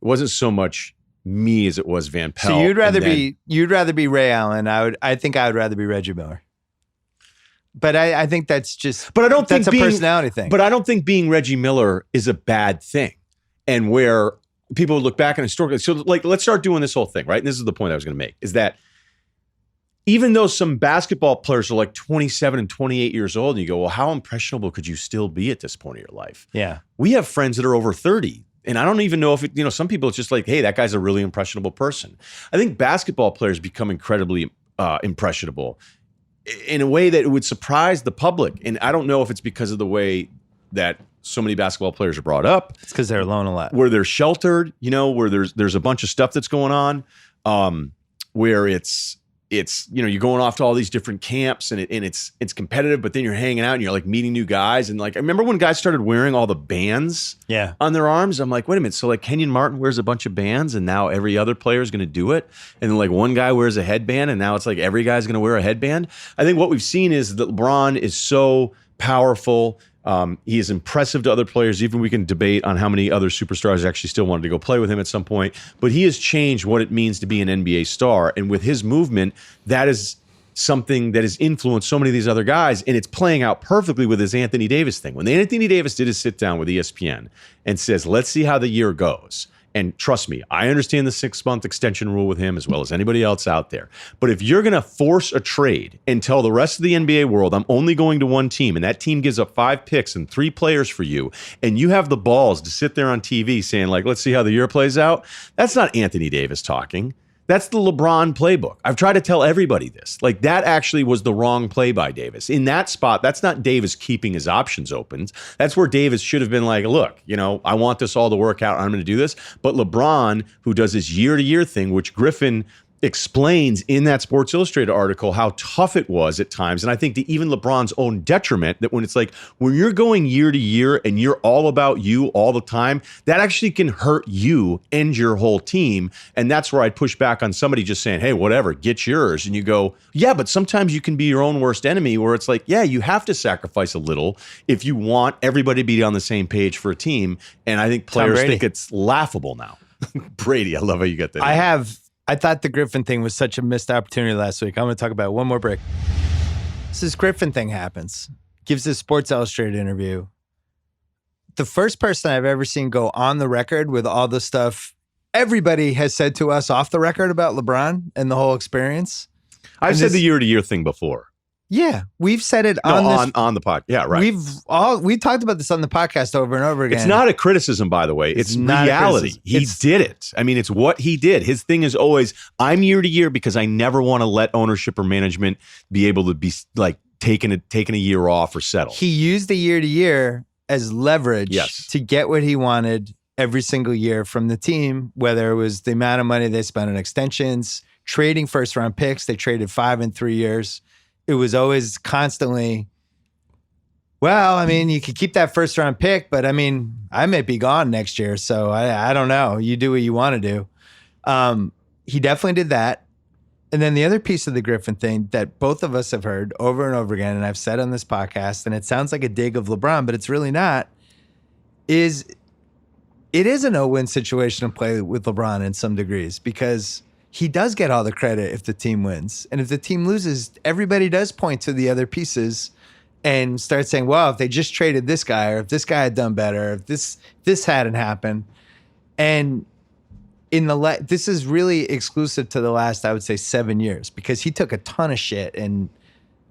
Speaker 2: It wasn't so much me as it was Van Pelt.
Speaker 1: So you'd rather be Ray Allen. I think I would rather be Reggie Miller. But I think that's just.
Speaker 2: But I don't think
Speaker 1: that's a personality thing.
Speaker 2: But I don't think being Reggie Miller is a bad thing, and where people would look back and historically. So, like, let's start doing this whole thing, right? And this is the point I was going to make: is that even though some basketball players are like 27 and 28 years old, and you go, well, how impressionable could you still be at this point of your life?
Speaker 1: Yeah,
Speaker 2: we have friends that are over 30. And I don't even know if some people, it's just like, hey, that guy's a really impressionable person. I think basketball players become incredibly impressionable in a way that it would surprise the public. And I don't know if it's because of the way that so many basketball players are brought up.
Speaker 1: It's because they're alone a lot.
Speaker 2: Where they're sheltered, where there's a bunch of stuff that's going on, where it's you're going off to all these different camps and it's competitive, but then you're hanging out and you're like meeting new guys. And like, I remember when guys started wearing all the bands on their arms, I'm like, wait a minute. So like Kenyon Martin wears a bunch of bands and now every other player is going to do it. And then like one guy wears a headband and now it's like every guy's going to wear a headband. I think what we've seen is that LeBron is so powerful. He is impressive to other players. Even we can debate on how many other superstars actually still wanted to go play with him at some point. But he has changed what it means to be an NBA star. And with his movement, that is something that has influenced so many of these other guys. And it's playing out perfectly with his Anthony Davis thing. When Anthony Davis did his sit down with ESPN and says, let's see how the year goes. And trust me, I understand the 6-month extension rule with him as well as anybody else out there. But if you're going to force a trade and tell the rest of the NBA world, I'm only going to one team, and that team gives up 5 picks and 3 players for you, and you have the balls to sit there on TV saying, like, let's see how the year plays out, that's not Anthony Davis talking. That's the LeBron playbook. I've tried to tell everybody this. Like, that actually was the wrong play by Davis. In that spot, that's not Davis keeping his options open. That's where Davis should have been like, look, I want this all to work out. I'm going to do this. But LeBron, who does his year-to-year thing, which Griffin explains in that Sports Illustrated article how tough it was at times. And I think to even LeBron's own detriment, that when it's like, when you're going year to year and you're all about you all the time, that actually can hurt you and your whole team. And that's where I'd push back on somebody just saying, hey, whatever, get yours. And you go, yeah, but sometimes you can be your own worst enemy, where it's like, yeah, you have to sacrifice a little if you want everybody to be on the same page for a team. And I think players think it's laughable now. Brady, I love how you got that.
Speaker 1: I thought the Griffin thing was such a missed opportunity last week. I'm going to talk about it. One more break. So this Griffin thing happens. Gives this Sports Illustrated interview. The first person I've ever seen go on the record with all the stuff everybody has said to us off the record about LeBron and the whole experience.
Speaker 2: I've said the year-to-year thing before.
Speaker 1: Yeah, we've said it on
Speaker 2: the podcast. Yeah, right.
Speaker 1: We talked about this on the podcast over and over again.
Speaker 2: It's not a criticism, by the way. It's reality. He did it. I mean, it's what he did. His thing is always, I'm year to year because I never want to let ownership or management be able to be like taken a year off or settled.
Speaker 1: He used the year to year as leverage
Speaker 2: Yes.
Speaker 1: to get what he wanted every single year from the team, whether it was the amount of money they spent on extensions, trading first round picks. They traded 5 in 3 years. It was always constantly, well, I mean, you could keep that first round pick, but I mean, I may be gone next year. So I don't know. You do what you want to do. He definitely did that. And then the other piece of the Griffin thing that both of us have heard over and over again, and I've said on this podcast, and it sounds like a dig of LeBron, but it's really not, is it is a no-win situation to play with LeBron in some degrees, because he does get all the credit if the team wins. And if the team loses, everybody does point to the other pieces and start saying, well, if they just traded this guy, or if this guy had done better, if this hadn't happened. And this is really exclusive to the last, I would say, 7 years, because he took a ton of shit. In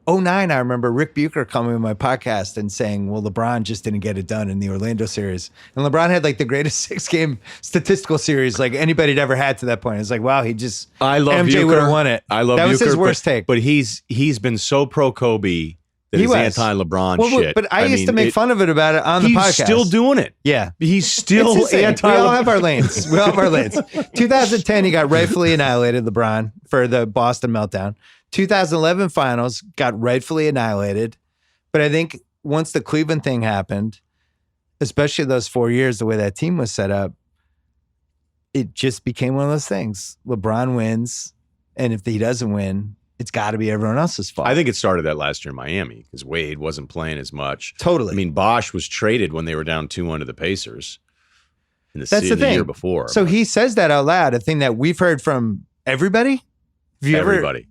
Speaker 1: 2009, I remember Rick Bucher coming on my podcast and saying, well, LeBron just didn't get it done in the Orlando series. And LeBron had like the greatest 6-game statistical series like anybody'd ever had to that point. It's like, wow,
Speaker 2: I love
Speaker 1: MJ
Speaker 2: Bucher.
Speaker 1: would have won it.
Speaker 2: I love
Speaker 1: that
Speaker 2: Bucher,
Speaker 1: was his worst take.
Speaker 2: But he's been so pro Kobe that
Speaker 1: He
Speaker 2: he's
Speaker 1: was.
Speaker 2: anti-LeBron shit.
Speaker 1: But I used to make fun of it about it on the podcast.
Speaker 2: He's still doing it.
Speaker 1: Yeah.
Speaker 2: He's still
Speaker 1: It's insane.
Speaker 2: anti-LeBron.
Speaker 1: We all have our lanes. 2010, he got rightfully annihilated, LeBron, for the Boston meltdown. 2011 finals got rightfully annihilated. But I think once the Cleveland thing happened, especially those 4 years, the way that team was set up, it just became one of those things. LeBron wins, and if he doesn't win, it's got to be everyone else's fault.
Speaker 2: I think it started that last year in Miami because Wade wasn't playing as much.
Speaker 1: Totally.
Speaker 2: I mean, Bosh was traded when they were down 2-1 to the Pacers in
Speaker 1: That's the thing.
Speaker 2: year before.
Speaker 1: So he says that out loud, a thing that we've heard from everybody. Everybody.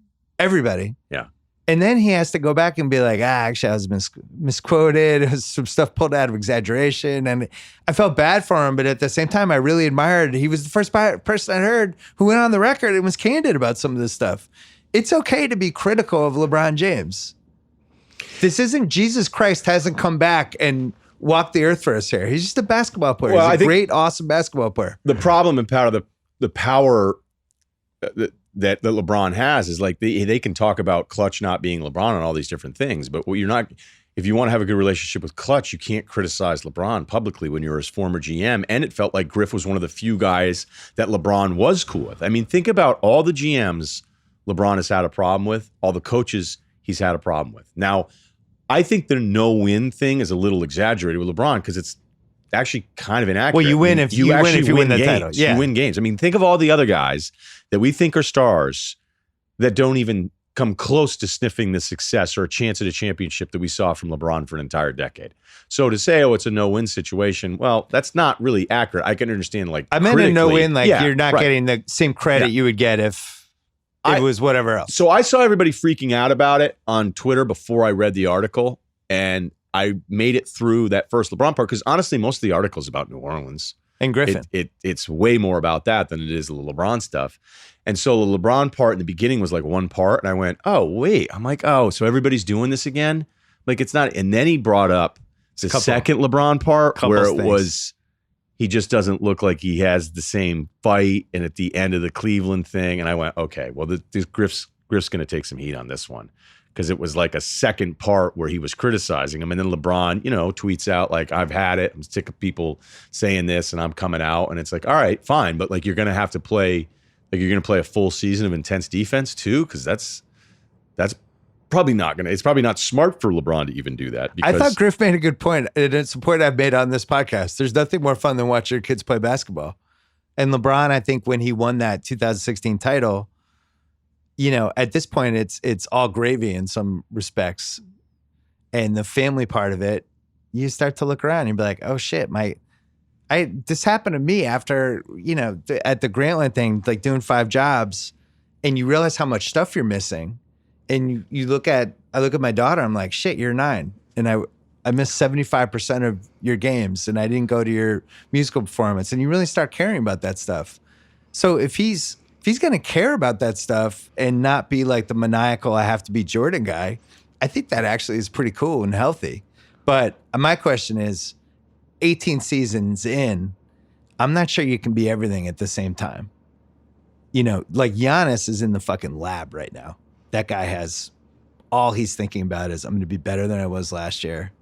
Speaker 2: Yeah.
Speaker 1: And then he has to go back and be like, actually, I was misquoted. It was some stuff pulled out of exaggeration. And I felt bad for him. But at the same time, I really admired. He was the first person I heard who went on the record and was candid about some of this stuff. It's okay to be critical of LeBron James. This isn't Jesus Christ hasn't come back and walked the earth for us here. He's just a basketball player.
Speaker 2: Well,
Speaker 1: He's a great, awesome basketball player.
Speaker 2: The problem and the power that LeBron has is like they can talk about Clutch not being LeBron and all these different things, but what you're not. If you want to have a good relationship with Clutch, you can't criticize LeBron publicly when you're his former GM. And it felt like Griff was one of the few guys that LeBron was cool with. I mean, think about all the GMs LeBron has had a problem with, all the coaches he's had a problem with. Now, I think the no-win thing is a little exaggerated with LeBron because it's actually kind of inaccurate.
Speaker 1: Well, you win if you win the title. Yeah.
Speaker 2: You win games. I mean, think of all the other guys that we think are stars that don't even come close to sniffing the success or a chance at a championship that we saw from LeBron for an entire decade. So to say, it's a no-win situation, well, that's not really accurate. I can understand, like,
Speaker 1: I meant a no-win, like you're not
Speaker 2: right.
Speaker 1: getting the same credit you would get if it was whatever else.
Speaker 2: So I saw everybody freaking out about it on Twitter before I read the article, and I made it through that first LeBron part because honestly, most of the article is about New Orleans.
Speaker 1: And Griffin.
Speaker 2: It's way more about that than it is the LeBron stuff. And so the LeBron part in the beginning was like one part, and I went, oh, wait. I'm like, oh, so everybody's doing this again? Like, it's not. And then he brought up the second LeBron part where it was, he just doesn't look like he has the same fight. And at the end of the Cleveland thing, and I went, okay, well, this Griff's going to take some heat on this one. Because it was like a second part where he was criticizing him. And then LeBron, tweets out like, I've had it. I'm sick of people saying this and I'm coming out. And it's like, all right, fine. But like, you're going to have to play, like you're going to play a full season of intense defense too. Because that's probably it's probably not smart for LeBron to even do that. Because
Speaker 1: I thought Griff made a good point. And it's a point I've made on this podcast. There's nothing more fun than watching your kids play basketball. And LeBron, I think when he won that 2016 title, at this point, it's all gravy in some respects. And the family part of it, you start to look around and be like, oh shit, this happened to me after, at the Grantland thing, like doing 5 jobs, and you realize how much stuff you're missing. And I look at my daughter, I'm like, shit, you're 9. And I missed 75% of your games and I didn't go to your musical performance. And you really start caring about that stuff. So if he's going to care about that stuff and not be like the maniacal, I have to be Jordan guy, I think that actually is pretty cool and healthy. But my question is, 18 seasons in, I'm not sure you can be everything at the same time. Like Giannis is in the fucking lab right now. That guy has all he's thinking about is, I'm going to be better than I was last year.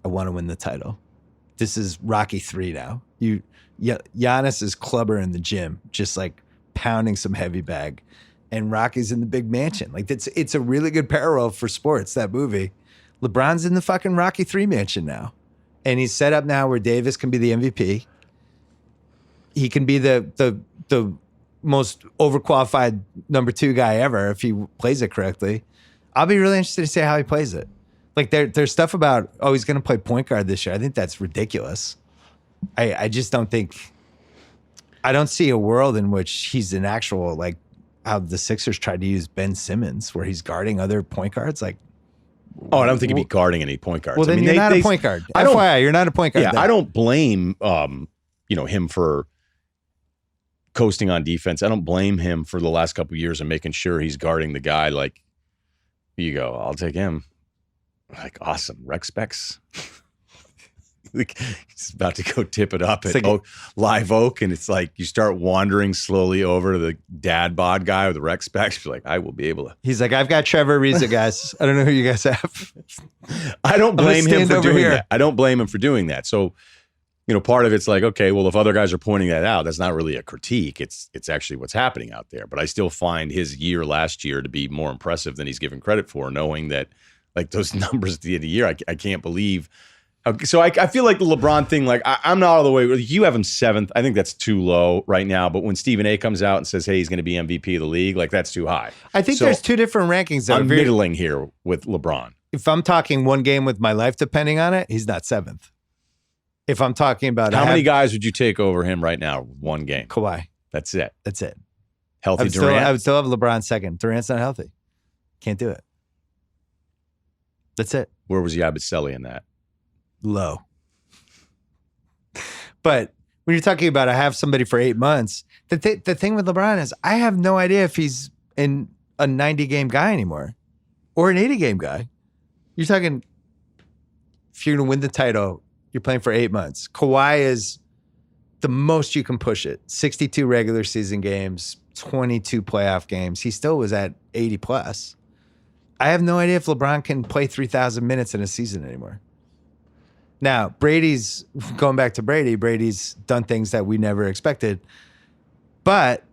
Speaker 1: I want to win the title. This is Rocky 3 now. Giannis is clubber in the gym, just like pounding some heavy bag, and Rocky's in the big mansion. Like it's a really good parallel for sports, that movie. LeBron's in the fucking Rocky 3 mansion now. And he's set up now where Davis can be the MVP. He can be the most overqualified number 2 guy ever if he plays it correctly. I'll be really interested to see how he plays it. Like there's stuff about, he's going to play point guard this year. I think that's ridiculous. I just don't think, I don't see a world in which he's an actual, like how the Sixers tried to use Ben Simmons, where he's guarding other point guards. Like,
Speaker 2: I don't think he'd be guarding any point guards.
Speaker 1: Well, then you're not a point guard. FYI, you're not a point guard.
Speaker 2: Yeah, I don't blame him for coasting on defense. I don't blame him for the last couple of years and making sure he's guarding the guy. Like, you go, I'll take him. Like, awesome, rec specs. Like, he's about to go tip it up at Live Oak, and it's like you start wandering slowly over to the dad bod guy with the rec specs. You're like, I will be able to.
Speaker 1: He's like, I've got Trevor Ariza, guys. I don't know who you guys have.
Speaker 2: I don't blame him for doing that. I don't blame him for doing that. So, part of it's like, okay, well, if other guys are pointing that out, that's not really a critique. It's actually what's happening out there. But I still find his year last year to be more impressive than he's given credit for, knowing that, like, those numbers at the end of the year, I can't believe. So I feel like the LeBron thing, like I'm not all the way. You have him 7th. I think that's too low right now. But when Stephen A comes out and says, hey, he's going to be MVP of the league, like that's too high.
Speaker 1: I think there's 2 different rankings.
Speaker 2: I'm middling here with LeBron.
Speaker 1: If I'm talking one game with my life depending on it, he's not 7th. If I'm talking about
Speaker 2: how many guys would you take over him right now? One game.
Speaker 1: Kawhi.
Speaker 2: That's it.
Speaker 1: Healthy
Speaker 2: Durant.
Speaker 1: I would still have LeBron 2nd. Durant's not healthy. Can't do it. That's it.
Speaker 2: Where was Yabusele in that?
Speaker 1: Low. But when you're talking about I have somebody for 8 months, the thing with LeBron is I have no idea if he's in a 90-game guy anymore or an 80-game guy. You're talking, if you're going to win the title, you're playing for 8 months. Kawhi is the most you can push it. 62 regular season games, 22 playoff games. He still was at 80 plus. I have no idea if LeBron can play 3,000 minutes in a season anymore. Now, Brady's going back to Brady's done things that we never expected. But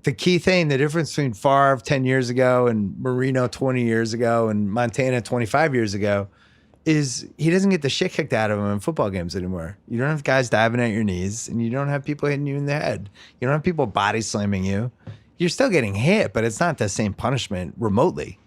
Speaker 1: the key thing, the difference between Favre 10 years ago and Marino 20 years ago and Montana 25 years ago is he doesn't get the shit kicked out of him in football games anymore. You don't have guys diving at your knees, and you don't have people hitting you in the head. You don't have people body slamming you. You're still getting hit, but it's not the same punishment remotely.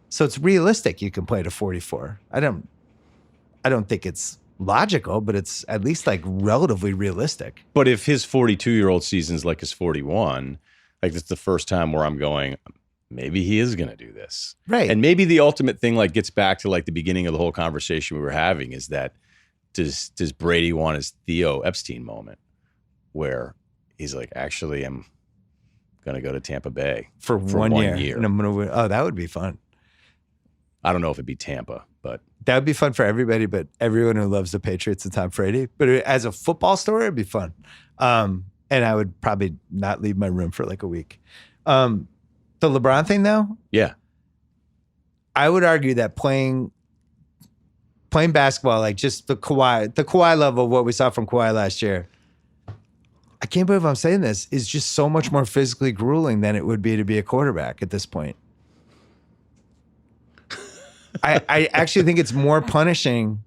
Speaker 1: So it's realistic you can play to 44. I don't think it's logical, but it's at least like relatively realistic.
Speaker 2: But if his 42-year-old season's like his 41, like that's the first time where I'm going, maybe he is going to do this.
Speaker 1: Right.
Speaker 2: And maybe the ultimate thing like gets back to like the beginning of the whole conversation we were having is that does Brady want his Theo Epstein moment where he's like, actually, I'm going to go to Tampa Bay
Speaker 1: for one year. And I'm going to win. Oh, that would be fun.
Speaker 2: I don't know if it'd be Tampa, but
Speaker 1: that would be fun for everybody, but everyone who loves the Patriots and Tom Brady. But as a football story, it'd be fun. And I would probably not leave my room for like a week. The LeBron thing, though?
Speaker 2: Yeah.
Speaker 1: I would argue that playing basketball, like just the Kawhi level of what we saw from Kawhi last year, I can't believe I'm saying this, is just so much more physically grueling than it would be to be a quarterback at this point. I actually think it's more punishing.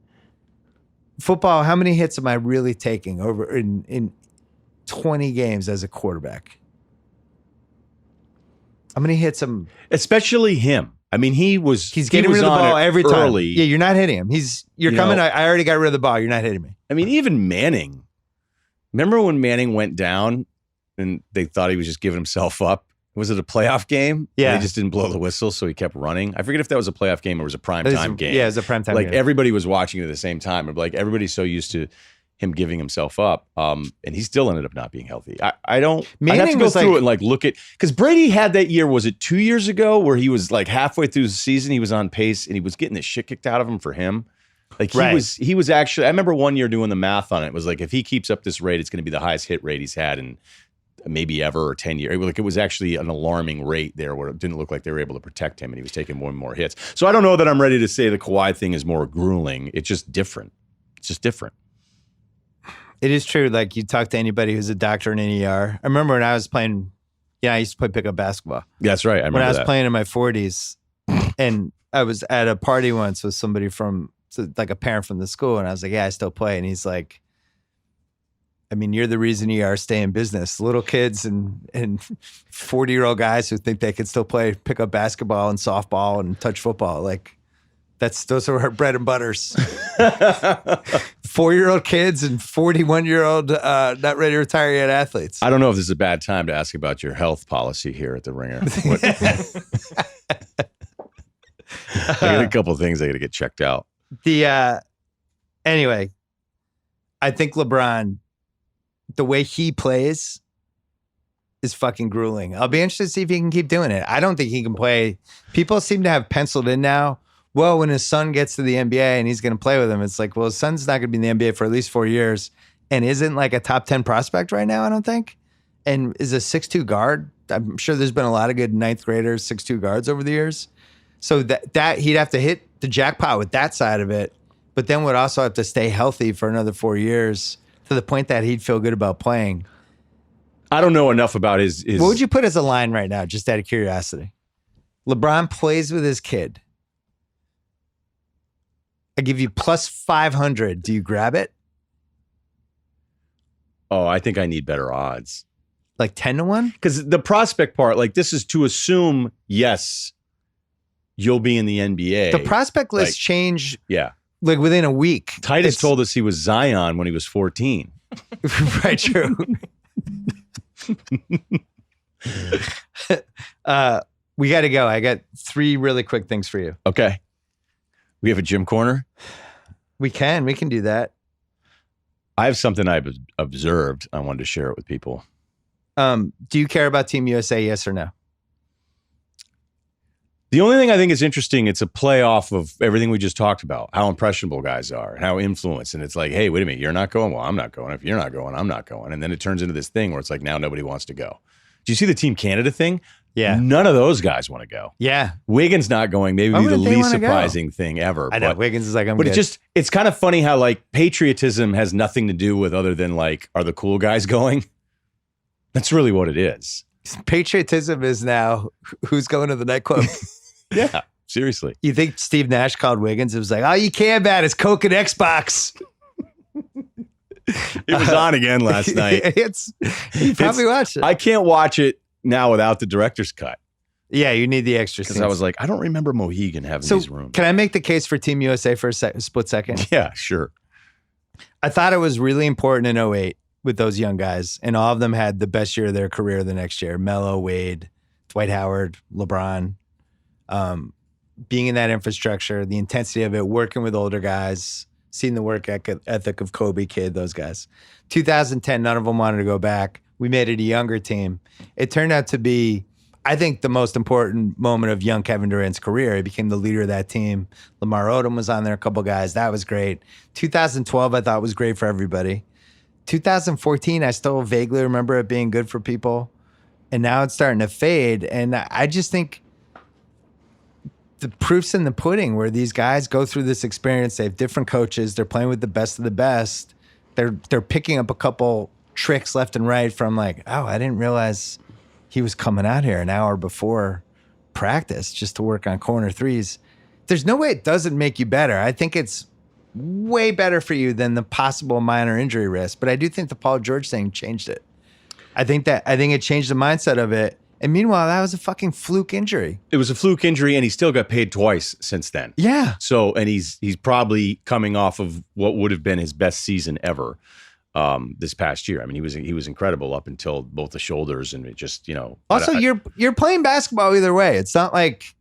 Speaker 1: Football, how many hits am I really taking over in 20 games as a quarterback? How many hits am...
Speaker 2: Especially him. I mean, he's
Speaker 1: getting rid of the ball every time.
Speaker 2: Early.
Speaker 1: Yeah, you're not hitting him. You're coming. I already got rid of the ball. You're not hitting me.
Speaker 2: I mean, even Manning. Remember when Manning went down and they thought he was just giving himself up? Was it a playoff game?
Speaker 1: Yeah.
Speaker 2: And he just didn't blow the whistle, so he kept running. I forget if that was a playoff game or was a primetime game.
Speaker 1: Yeah, it was a primetime game.
Speaker 2: Like, everybody was watching it at the same time. Like, everybody's so used to him giving himself up, and he still ended up not being healthy. I don't... Manning, I have to go through it and, like, look at... Because Brady had that year, was it 2 years ago, where he was, like, halfway through the season, he was on pace, and he was getting the shit kicked out of him for him. Like, he was actually... I remember one year doing the math on it. It was like, if he keeps up this rate, it's going to be the highest hit rate he's had in maybe ever, or 10 years. Like, it was actually an alarming rate there where it didn't look like they were able to protect him, and he was taking more and more hits. So I don't know that I'm ready to say the Kawhi thing is more grueling. It's just different. It's just different.
Speaker 1: It is true. Like, you talk to anybody who's a doctor in an ER. I remember when I was playing, I used to play pickup basketball.
Speaker 2: That's right. I remember
Speaker 1: when I was
Speaker 2: that.
Speaker 1: playing in my 40s, and I was at a party once with somebody from, like, a parent from the school, and I was like, yeah, I still play. And he's like, I mean, you're the reason ER stay in business. Little kids and 40-year-old guys who think they can still play pickup basketball and softball and touch football. Like, those are our bread and butters. 4-year-old kids and 41-year-old not ready to retire yet athletes.
Speaker 2: I don't know if this is a bad time to ask about your health policy here at the Ringer. I got a couple of things I got to get checked out.
Speaker 1: Anyway, I think LeBron, the way he plays is fucking grueling. I'll be interested to see if he can keep doing it. I don't think he can play. People seem to have penciled in now, well, when his son gets to the NBA and he's going to play with him, it's like, well, his son's not going to be in the NBA for at least 4 years and isn't like a top 10 prospect right now, I don't think, and is a 6'2" guard. I'm sure there's been a lot of good ninth graders, 6'2" guards over the years. So that he'd have to hit the jackpot with that side of it, but then would also have to stay healthy for another 4 years to the point that he'd feel good about playing.
Speaker 2: I don't know enough about his...
Speaker 1: What would you put as a line right now, just out of curiosity? LeBron plays with his kid. I give you plus 500. Do you grab it?
Speaker 2: Oh, I think I need better odds.
Speaker 1: Like 10-1?
Speaker 2: Because the prospect part, like, this is to assume, yes, you'll be in the NBA.
Speaker 1: The prospect list change like within a week.
Speaker 2: Titus told us he was Zion when he was 14.
Speaker 1: Right, true. We got to go. I got 3 really quick things for you.
Speaker 2: Okay. We have a gym corner?
Speaker 1: We can do that.
Speaker 2: I have something I've observed. I wanted to share it with people.
Speaker 1: Do you care about Team USA, yes or no?
Speaker 2: The only thing I think is interesting, it's a playoff of everything we just talked about, how impressionable guys are, how influenced. And it's like, hey, wait a minute, you're not going? Well, I'm not going. If you're not going, I'm not going. And then it turns into this thing where it's like, now nobody wants to go. Do you see the Team Canada thing?
Speaker 1: Yeah.
Speaker 2: None of those guys want to go.
Speaker 1: Yeah.
Speaker 2: Wiggins not going, maybe the least surprising thing ever.
Speaker 1: I know. Wiggins is like,
Speaker 2: but it's kind of funny how, like, patriotism has nothing to do with other than, like, are the cool guys going? That's really what it is.
Speaker 1: Patriotism is now who's going to the nightclub.
Speaker 2: Yeah, seriously.
Speaker 1: You think Steve Nash called Wiggins? It was like, all you care about is Coke and Xbox.
Speaker 2: It was on again last night.
Speaker 1: You probably watched it.
Speaker 2: I can't watch it now without the director's cut.
Speaker 1: Yeah, you need the extra scenes.
Speaker 2: Because I was like, I don't remember Mohegan having these rooms.
Speaker 1: Can I make the case for Team USA for a split second?
Speaker 2: Yeah, sure.
Speaker 1: I thought it was really important in 2008 with those young guys, and all of them had the best year of their career the next year. Melo, Wade, Dwight Howard, LeBron. Being in that infrastructure, the intensity of it, working with older guys, seeing the work ethic of Kobe, Kidd, those guys. 2010, none of them wanted to go back. We made it a younger team. It turned out to be, I think, the most important moment of young Kevin Durant's career. He became the leader of that team. Lamar Odom was on there, a couple guys. That was great. 2012, I thought was great for everybody. 2014, I still vaguely remember it being good for people. And now it's starting to fade. And I just think the proof's in the pudding, where these guys go through this experience. They have different coaches. They're playing with the best of the best. They're picking up a couple tricks left and right from, like, oh, I didn't realize he was coming out here an hour before practice just to work on corner threes. There's no way it doesn't make you better. I think it's way better for you than the possible minor injury risk. But I do think the Paul George thing changed it. I think it changed the mindset of it. And meanwhile, that was a fucking fluke injury.
Speaker 2: It was a fluke injury, and he still got paid twice since then.
Speaker 1: Yeah.
Speaker 2: So, and he's probably coming off of what would have been his best season ever this past year. I mean, he was incredible up until both the shoulders, and it just, Also,
Speaker 1: you're playing basketball either way. It's not like,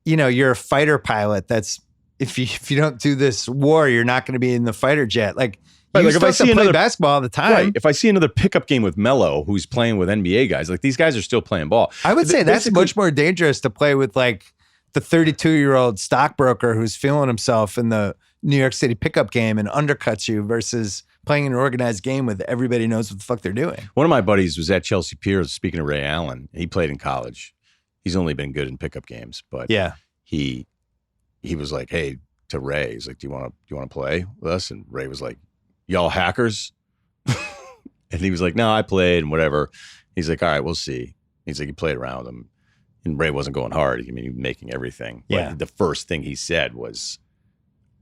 Speaker 1: you're a fighter pilot. That's if you don't do this war, you're not going to be in the fighter jet. Like.
Speaker 2: Right,
Speaker 1: like if I see play basketball all the time.
Speaker 2: Right. If I see another pickup game with Melo, who's playing with NBA guys, like, these guys are still playing ball.
Speaker 1: I would say that's much more dangerous to play with, like, the 32-year-old stockbroker who's feeling himself in the New York City pickup game and undercuts you versus playing an organized game with everybody knows what the fuck they're doing.
Speaker 2: One of my buddies was at Chelsea Piers, speaking of Ray Allen. He played in college. He's only been good in pickup games, but he was like, hey, to Ray, he's like, do you want to play with us? And Ray was like, y'all hackers? And he was like, no, I played and whatever. He's like, all right, we'll see. He's like, he played around with him. And Ray wasn't going hard. I mean, he was making everything.
Speaker 1: Yeah.
Speaker 2: But the first thing he said was,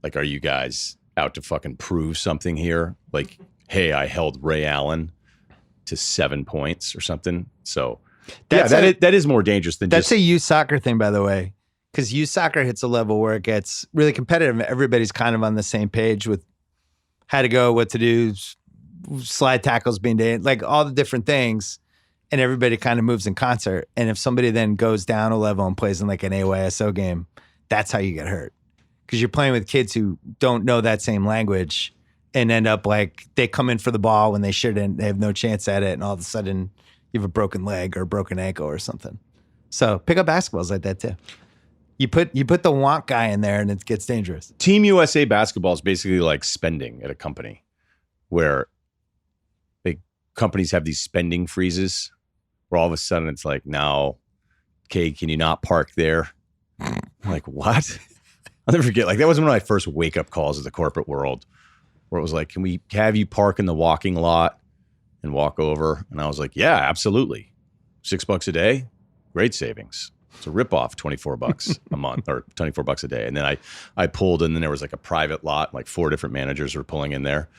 Speaker 2: like, are you guys out to fucking prove something here? Like, hey, I held Ray Allen to 7 points or something. So, that is more dangerous than
Speaker 1: that's a youth soccer thing, by the way. Because youth soccer hits a level where it gets really competitive. Everybody's kind of on the same page with how to go, what to do, slide tackles being done, like all the different things. And everybody kind of moves in concert. And if somebody then goes down a level and plays in like an AYSO game, that's how you get hurt. Because you're playing with kids who don't know that same language and end up like they come in for the ball when they shouldn't. They have no chance at it. And all of a sudden you have a broken leg or a broken ankle or something. So pickup basketball is like that too. You put the want guy in there and it gets dangerous.
Speaker 2: Team USA basketball is basically like spending at a company where companies have these spending freezes where all of a sudden it's like, now, okay, can you not park there? I'm like, what? I'll never forget. Like, that was one of my first wake-up calls of the corporate world where it was like, can we have you park in the walking lot and walk over? And I was like, yeah, absolutely. $6 a day, great savings. It's a ripoff, $24 a month or $24 a day. And then I pulled, and then there was like a private lot, like 4 different managers were pulling in there.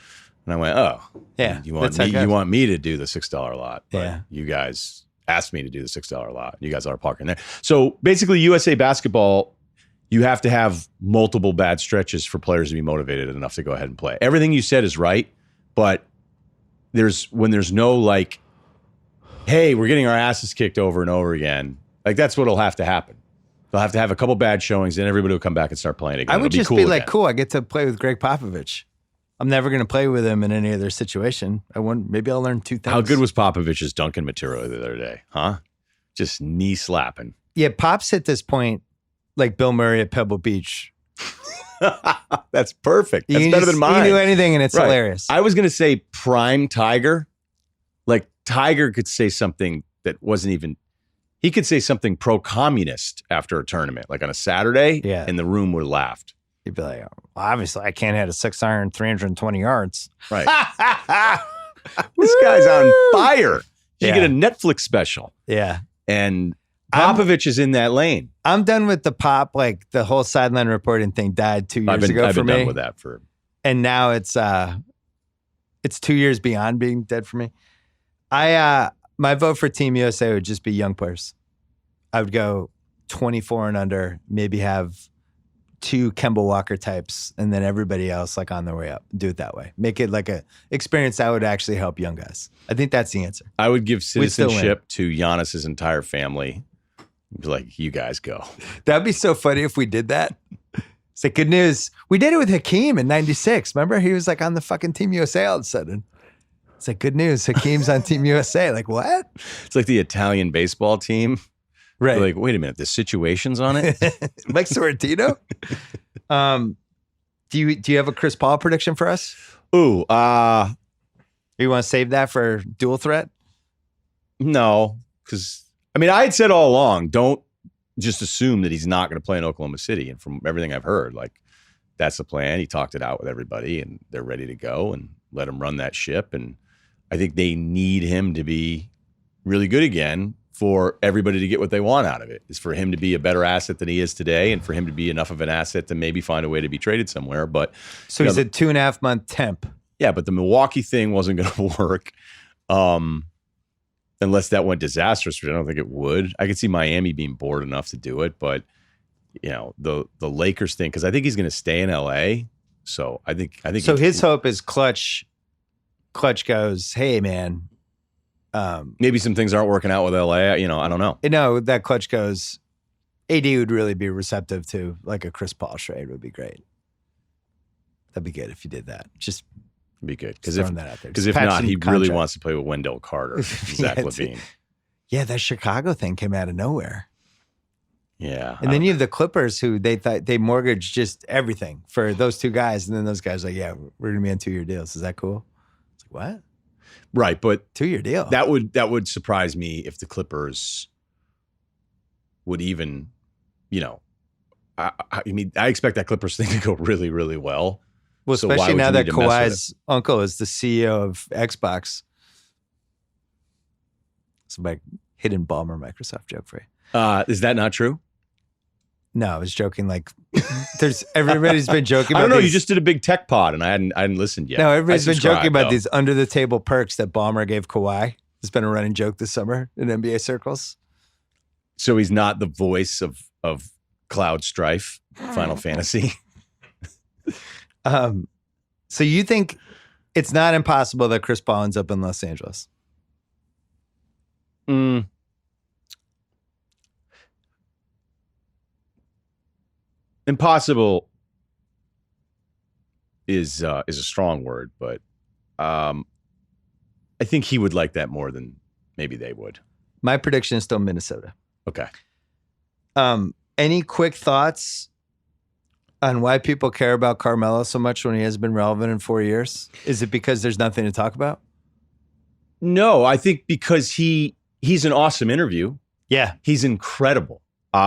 Speaker 2: And I went, oh,
Speaker 1: yeah,
Speaker 2: you want me to do the $6 lot. But you guys asked me to do the $6 lot. You guys are parking there. So basically USA basketball, you have to have multiple bad stretches for players to be motivated enough to go ahead and play. Everything you said is right, but when there's no like, hey, we're getting our asses kicked over and over again, like that's what'll have to happen. They'll have to have a couple bad showings, and everybody will come back and start playing again.
Speaker 1: I would just be like, cool, I get to play with Greg Popovich. I'm never going to play with him in any other situation. Maybe I'll learn 2 things.
Speaker 2: How good was Popovich's dunking material the other day, huh? Just knee slapping.
Speaker 1: Yeah, Pops hit this point like Bill Murray at Pebble Beach.
Speaker 2: That's perfect. That's better than mine.
Speaker 1: You can do anything, and it's hilarious.
Speaker 2: I was going to say prime Tiger. Like, Tiger could say something that wasn't even... He could say something pro-communist after a tournament, like on a Saturday, and the room would have laughed.
Speaker 1: You'd be like, well, obviously, I can't hit a 6-iron 320 yards.
Speaker 2: Right. This guy's on fire. You get a Netflix special.
Speaker 1: Yeah.
Speaker 2: And Popovich is in that lane.
Speaker 1: I'm done with the Pop. Like, the whole sideline reporting thing died 2 years ago for me. I've been
Speaker 2: done with that for...
Speaker 1: And now it's 2 years beyond being dead for me. My vote for Team USA would just be young players. I would go 24 and under, maybe have 2 Kemba Walker types, and then everybody else like on their way up. Do it that way. Make it like a experience that would actually help young guys. I think that's the answer.
Speaker 2: I would give citizenship to Giannis's entire family. Be like, you guys go.
Speaker 1: That'd be so funny if we did that. It's like, good news. We did it with Hakeem in 96. Remember? He was like on the fucking Team USA all of a sudden. It's like, good news. Hakeem's on Team USA. Like, what?
Speaker 2: It's like the Italian baseball team.
Speaker 1: Right.
Speaker 2: You're like, wait a minute, the situation's on it?
Speaker 1: Mike Sorrentino? Do you have a Chris Paul prediction for us?
Speaker 2: Ooh.
Speaker 1: You want to save that for dual threat?
Speaker 2: No, because, I mean, I had said all along, don't just assume that he's not going to play in Oklahoma City. And from everything I've heard, like, that's the plan. He talked it out with everybody, and they're ready to go, and let him run that ship. And I think they need him to be really good again for everybody to get what they want out of it, is for him to be a better asset than he is today, and for him to be enough of an asset to maybe find a way to be traded somewhere. But
Speaker 1: so he's a 2.5 month temp.
Speaker 2: Yeah, but the Milwaukee thing wasn't going to work unless that went disastrous, which I don't think it would. I could see Miami being bored enough to do it, but you know, the Lakers thing, because I think he's going to stay in LA. So I think
Speaker 1: so. His hope is Clutch goes, hey man,
Speaker 2: maybe some things aren't working out with LA. You know, I don't know.
Speaker 1: No, that Clutch goes, AD would really be receptive to like a Chris Paul trade would be great. That'd be good if you did that. Just
Speaker 2: be good,
Speaker 1: because if
Speaker 2: not, he really wants to play with Wendell Carter, Zach LaVine.
Speaker 1: Yeah, that Chicago thing came out of nowhere.
Speaker 2: Yeah,
Speaker 1: and then you have the Clippers, who they thought they mortgaged just everything for those 2 guys, and then those guys are like, yeah, we're gonna be on 2-year deals. Is that cool? What?
Speaker 2: Right, but
Speaker 1: 2-year deal.
Speaker 2: that would surprise me if the Clippers would even, I mean, I expect that Clippers thing to go really, really well.
Speaker 1: Well,
Speaker 2: So why
Speaker 1: especially
Speaker 2: would
Speaker 1: now
Speaker 2: you
Speaker 1: that
Speaker 2: need to mess with
Speaker 1: Kawhi's uncle is the CEO of Xbox. It's my hidden Ballmer Microsoft joke for you.
Speaker 2: Is that not true?
Speaker 1: No, I was joking. Like, everybody's been joking about
Speaker 2: I don't know.
Speaker 1: these,
Speaker 2: You just did a big tech pod, and I hadn't listened yet.
Speaker 1: No, everybody's been joking about
Speaker 2: though.
Speaker 1: these under the table perks that Ballmer gave Kawhi. It's been a running joke this summer in NBA circles.
Speaker 2: So he's not the voice of Cloud Strife, Final Fantasy.
Speaker 1: So you think it's not impossible that Chris Paul ends up in Los Angeles?
Speaker 2: Impossible is a strong word, but I think he would like that more than maybe they would.
Speaker 1: My prediction is still Minnesota.
Speaker 2: Okay.
Speaker 1: Any quick thoughts on why people care about Carmelo so much when he has been relevant in 4 years? Is it because there's nothing to talk about?
Speaker 2: No, I think because he's an awesome interview.
Speaker 1: Yeah.
Speaker 2: He's incredible.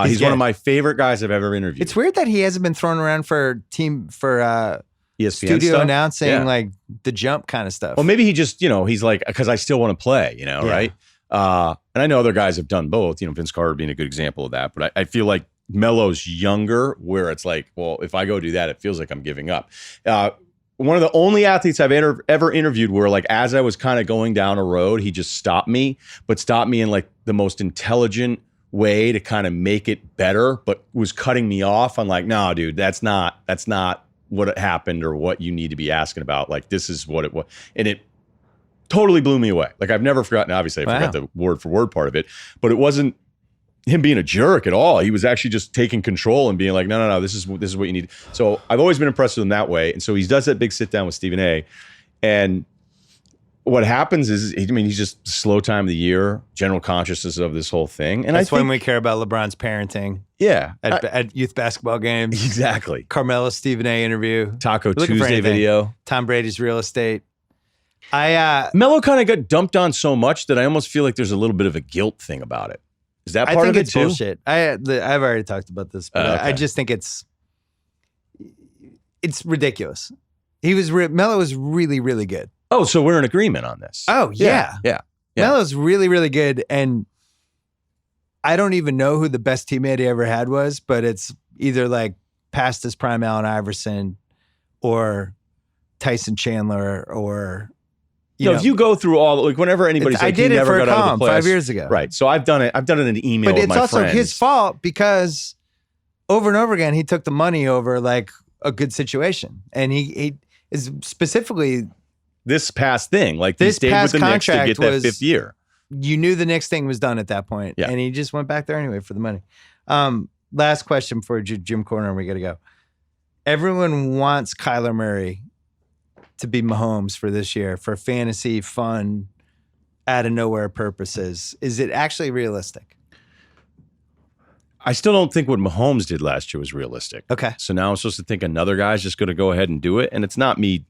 Speaker 2: He's one of my favorite guys I've ever interviewed.
Speaker 1: It's weird that he hasn't been thrown around for ESPN studio
Speaker 2: stuff?
Speaker 1: announcing like the jump kind of stuff.
Speaker 2: Well, maybe he just, he's like, because I still want to play, right? And I know other guys have done both, Vince Carter being a good example of that. But I feel like Melo's younger, where it's like, well, if I go do that, it feels like I'm giving up. One of the only athletes I've ever interviewed where, like, as I was kind of going down a road, he just stopped me in like the most intelligent way to kind of make it better, but was cutting me off on like, no, dude, that's not what happened or what you need to be asking about. Like, this is what it was. And it totally blew me away. Like, I've never forgotten, obviously I forgot the word for word part of it, but it wasn't him being a jerk at all. He was actually just taking control and being like, no, this is what you need. So I've always been impressed with him that way. And so he does that big sit down with Stephen A. And what happens is, he's just slow time of the year, general consciousness of this whole thing. And
Speaker 1: that's
Speaker 2: I think,
Speaker 1: when we care about LeBron's parenting.
Speaker 2: Yeah.
Speaker 1: At youth basketball games.
Speaker 2: Exactly.
Speaker 1: Carmelo Stephen A interview.
Speaker 2: Taco Tuesday video.
Speaker 1: Tom Brady's real estate.
Speaker 2: Melo kind of got dumped on so much that I almost feel like there's a little bit of a guilt thing about it. Is that part of it too?
Speaker 1: I think it's bullshit. I've already talked about this, but
Speaker 2: Okay.
Speaker 1: I just think it's ridiculous. Melo was really, really good.
Speaker 2: Oh, so we're in agreement on this.
Speaker 1: Oh, yeah.
Speaker 2: Yeah.
Speaker 1: Melo's really, really good. And I don't even know who the best teammate he ever had was, but it's either like past his prime Allen Iverson or Tyson Chandler or,
Speaker 2: if you go through all, like, whenever anybody's like,
Speaker 1: I did
Speaker 2: he
Speaker 1: it
Speaker 2: never
Speaker 1: for a
Speaker 2: got out of
Speaker 1: column
Speaker 2: the playoffs.
Speaker 1: 5 years ago.
Speaker 2: Right. So I've done it in an email
Speaker 1: But
Speaker 2: with
Speaker 1: it's
Speaker 2: my
Speaker 1: also
Speaker 2: friends.
Speaker 1: his fault because over and over again, he took the money over like a good situation. And he is specifically
Speaker 2: This past thing, like he
Speaker 1: this
Speaker 2: stayed with
Speaker 1: past
Speaker 2: the Knicks to
Speaker 1: contract
Speaker 2: get that
Speaker 1: was-
Speaker 2: fifth year.
Speaker 1: you knew the next thing was done at that point,
Speaker 2: Yeah.
Speaker 1: and he just went back there anyway for the money. Last question for Jim Corner, and we got to go. Everyone wants Kyler Murray to be Mahomes for this year for fantasy, fun, out of nowhere purposes. Is it actually realistic?
Speaker 2: I still don't think what Mahomes did last year was realistic.
Speaker 1: Okay.
Speaker 2: So now I'm supposed to think another guy's just going to go ahead and do it, and it's not me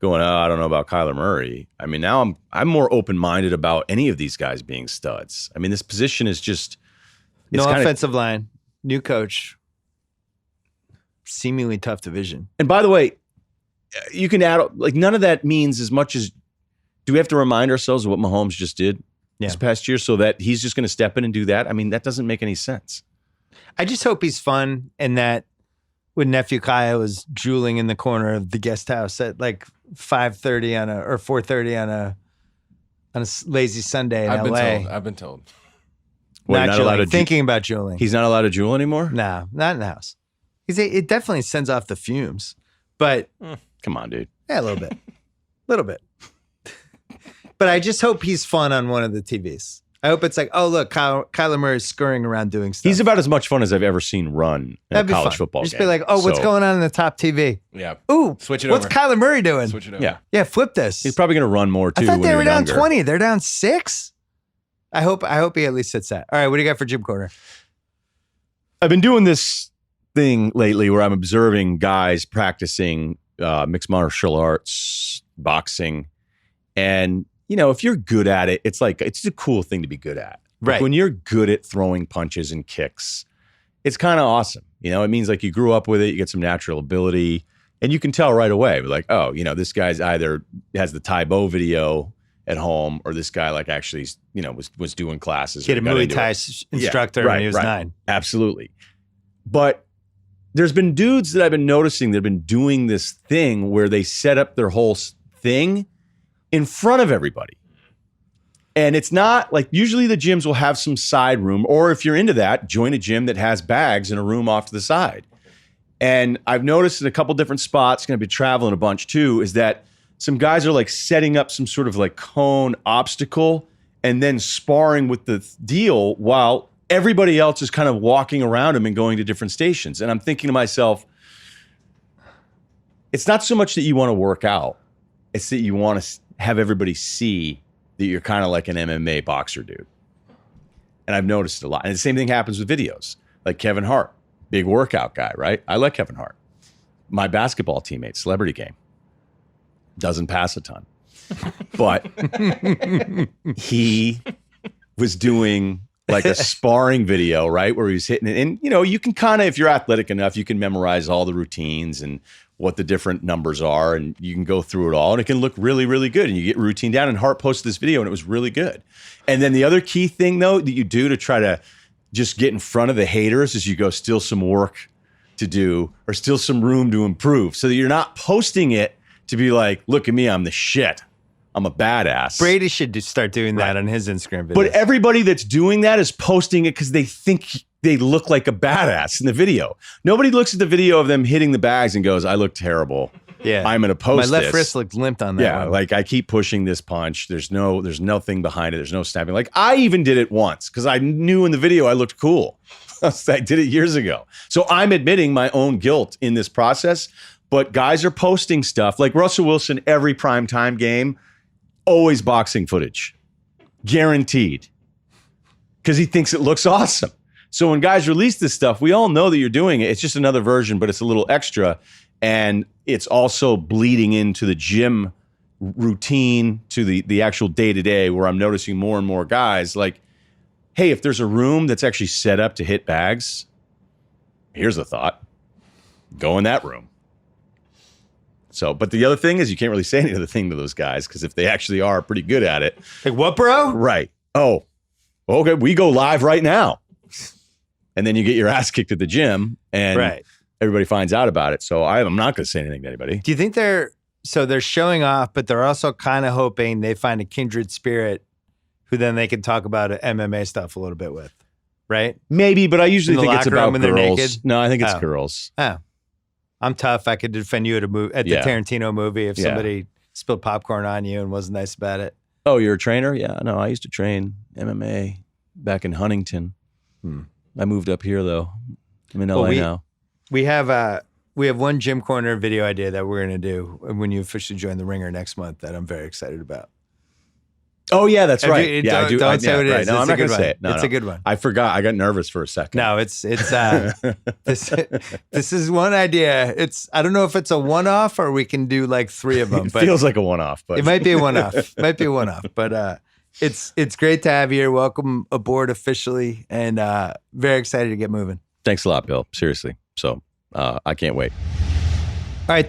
Speaker 2: going, oh, I don't know about Kyler Murray. I mean, now I'm more open-minded about any of these guys being studs. I mean, this position is just
Speaker 1: No offensive line, new coach, seemingly tough division.
Speaker 2: And by the way, you can add, like, none of that means as much as, do we have to remind ourselves of what Mahomes just did this past year so that he's just going to step in and do that? I mean, that doesn't make any sense.
Speaker 1: I just hope he's fun and that when nephew Kaya was drooling in the corner of the guest house at like 5:30 or 4:30 on a lazy Sunday in LA.
Speaker 3: I've been told.
Speaker 2: What,
Speaker 1: Not drooling, thinking about drooling.
Speaker 2: He's not allowed to drool anymore?
Speaker 1: No, not in the house. It definitely sends off the fumes, but
Speaker 2: Come on, dude.
Speaker 1: yeah, a little bit, But I just hope he's fun on one of the TVs. I hope it's like, oh, look, Kyler Murray's scurrying around doing stuff.
Speaker 2: He's about as much fun as I've ever seen run in a college football
Speaker 1: Just
Speaker 2: game.
Speaker 1: be like, oh, what's going on in the top TV?
Speaker 3: Yeah.
Speaker 1: Ooh,
Speaker 3: Switch it
Speaker 1: what's
Speaker 3: over.
Speaker 1: Kyler Murray doing?
Speaker 3: Switch it over.
Speaker 2: Yeah.
Speaker 1: Yeah, flip this.
Speaker 2: He's probably going to run more, too,
Speaker 1: I thought
Speaker 2: when
Speaker 1: they
Speaker 2: you're
Speaker 1: were down
Speaker 2: younger.
Speaker 1: 20. They're down 6. I hope he at least hits that. All right, what do you got for Jim Corner?
Speaker 2: I've been doing this thing lately where I'm observing guys practicing mixed martial arts, boxing, And, you know, if you're good at it, it's a cool thing to be good at.
Speaker 1: Right.
Speaker 2: Like when you're good at throwing punches and kicks, it's kind of awesome. You know, it means like you grew up with it, you get some natural ability, and you can tell right away, like, oh, you know, this guy's either has the Tai Bo video at home, or this guy like actually, you know, was doing classes.
Speaker 1: He had a Muay Thai instructor when he was 9.
Speaker 2: Absolutely. But there's been dudes that I've been noticing that have been doing this thing where they set up their whole thing in front of everybody. And it's not like, usually the gyms will have some side room, or if you're into that, join a gym that has bags in a room off to the side. And I've noticed in a couple different spots, going to be traveling a bunch too, is that some guys are like setting up some sort of like cone obstacle and then sparring with the deal while everybody else is kind of walking around them and going to different stations. And I'm thinking to myself, it's not so much that you want to work out, it's that you want to have everybody see that you're kind of like an MMA boxer dude. And I've noticed it a lot. And the same thing happens with videos. Like Kevin Hart, big workout guy, right? I like Kevin Hart. My basketball teammate, Celebrity Game, doesn't pass a ton. But he was doing like a sparring video, right? Where he was hitting it. And, you know, you can kind of, if you're athletic enough, you can memorize all the routines and what the different numbers are, and you can go through it all, and it can look really, really good. And you get routine down, and Hart posted this video, and it was really good. And then the other key thing, though, that you do to try to just get in front of the haters is you go, still some work to do, or still some room to improve, so that you're not posting it to be like, look at me, I'm the shit. I'm a badass.
Speaker 1: Brady should start doing that on his Instagram videos.
Speaker 2: But everybody that's doing that is posting it because they think they look like a badass in the video. Nobody looks at the video of them hitting the bags and goes, I look terrible.
Speaker 1: Yeah.
Speaker 2: I'm going to post
Speaker 1: My left
Speaker 2: this.
Speaker 1: wrist looked limped on that
Speaker 2: Yeah,
Speaker 1: one.
Speaker 2: like I keep pushing this punch. There's nothing behind it. There's no snapping. Like I even did it once because I knew in the video I looked cool. I did it years ago. So I'm admitting my own guilt in this process. But guys are posting stuff like Russell Wilson, every primetime game, always boxing footage. Guaranteed. Because he thinks it looks awesome. So when guys release this stuff, we all know that you're doing it. It's just another version, but it's a little extra. And it's also bleeding into the gym routine, to the actual day-to-day, where I'm noticing more and more guys like, hey, if there's a room that's actually set up to hit bags, here's a thought. Go in that room. So, but the other thing is you can't really say any other thing to those guys, because if they actually are pretty good at it.
Speaker 1: Like, what, bro?
Speaker 2: Right. Oh, okay, we go live right now. And then you get your ass kicked at the gym, and everybody finds out about it. So I'm not going to say anything to anybody.
Speaker 1: Do you think they're showing off, but they're also kind of hoping they find a kindred spirit who then they can talk about MMA stuff a little bit with, right?
Speaker 2: Maybe, but I usually think it's about
Speaker 1: when they're
Speaker 2: girls.
Speaker 1: naked?
Speaker 2: No, I think it's girls.
Speaker 1: Oh, I'm tough. I could defend you at the Tarantino movie if somebody spilled popcorn on you and wasn't nice about it.
Speaker 2: Oh, you're a trainer? Yeah, no, I used to train MMA back in Huntington. I moved up here though. I'm in LA now.
Speaker 1: We have one Gym Corner video idea that we're going to do when you officially join the Ringer next month that I'm very excited about.
Speaker 2: Oh yeah, that's right. I do.
Speaker 1: Don't say what it is.
Speaker 2: No, I'm not going to say it.
Speaker 1: It's a good one.
Speaker 2: I forgot. I got nervous for a second.
Speaker 1: No, it's this is one idea. I don't know if it's a one-off or we can do like 3 of them.
Speaker 2: It feels like a one-off, but
Speaker 1: it might be a one-off. But it's great to have you here. Welcome aboard officially, and very excited to get moving.
Speaker 2: Thanks a lot, Bill. Seriously. So I can't wait.
Speaker 1: All right.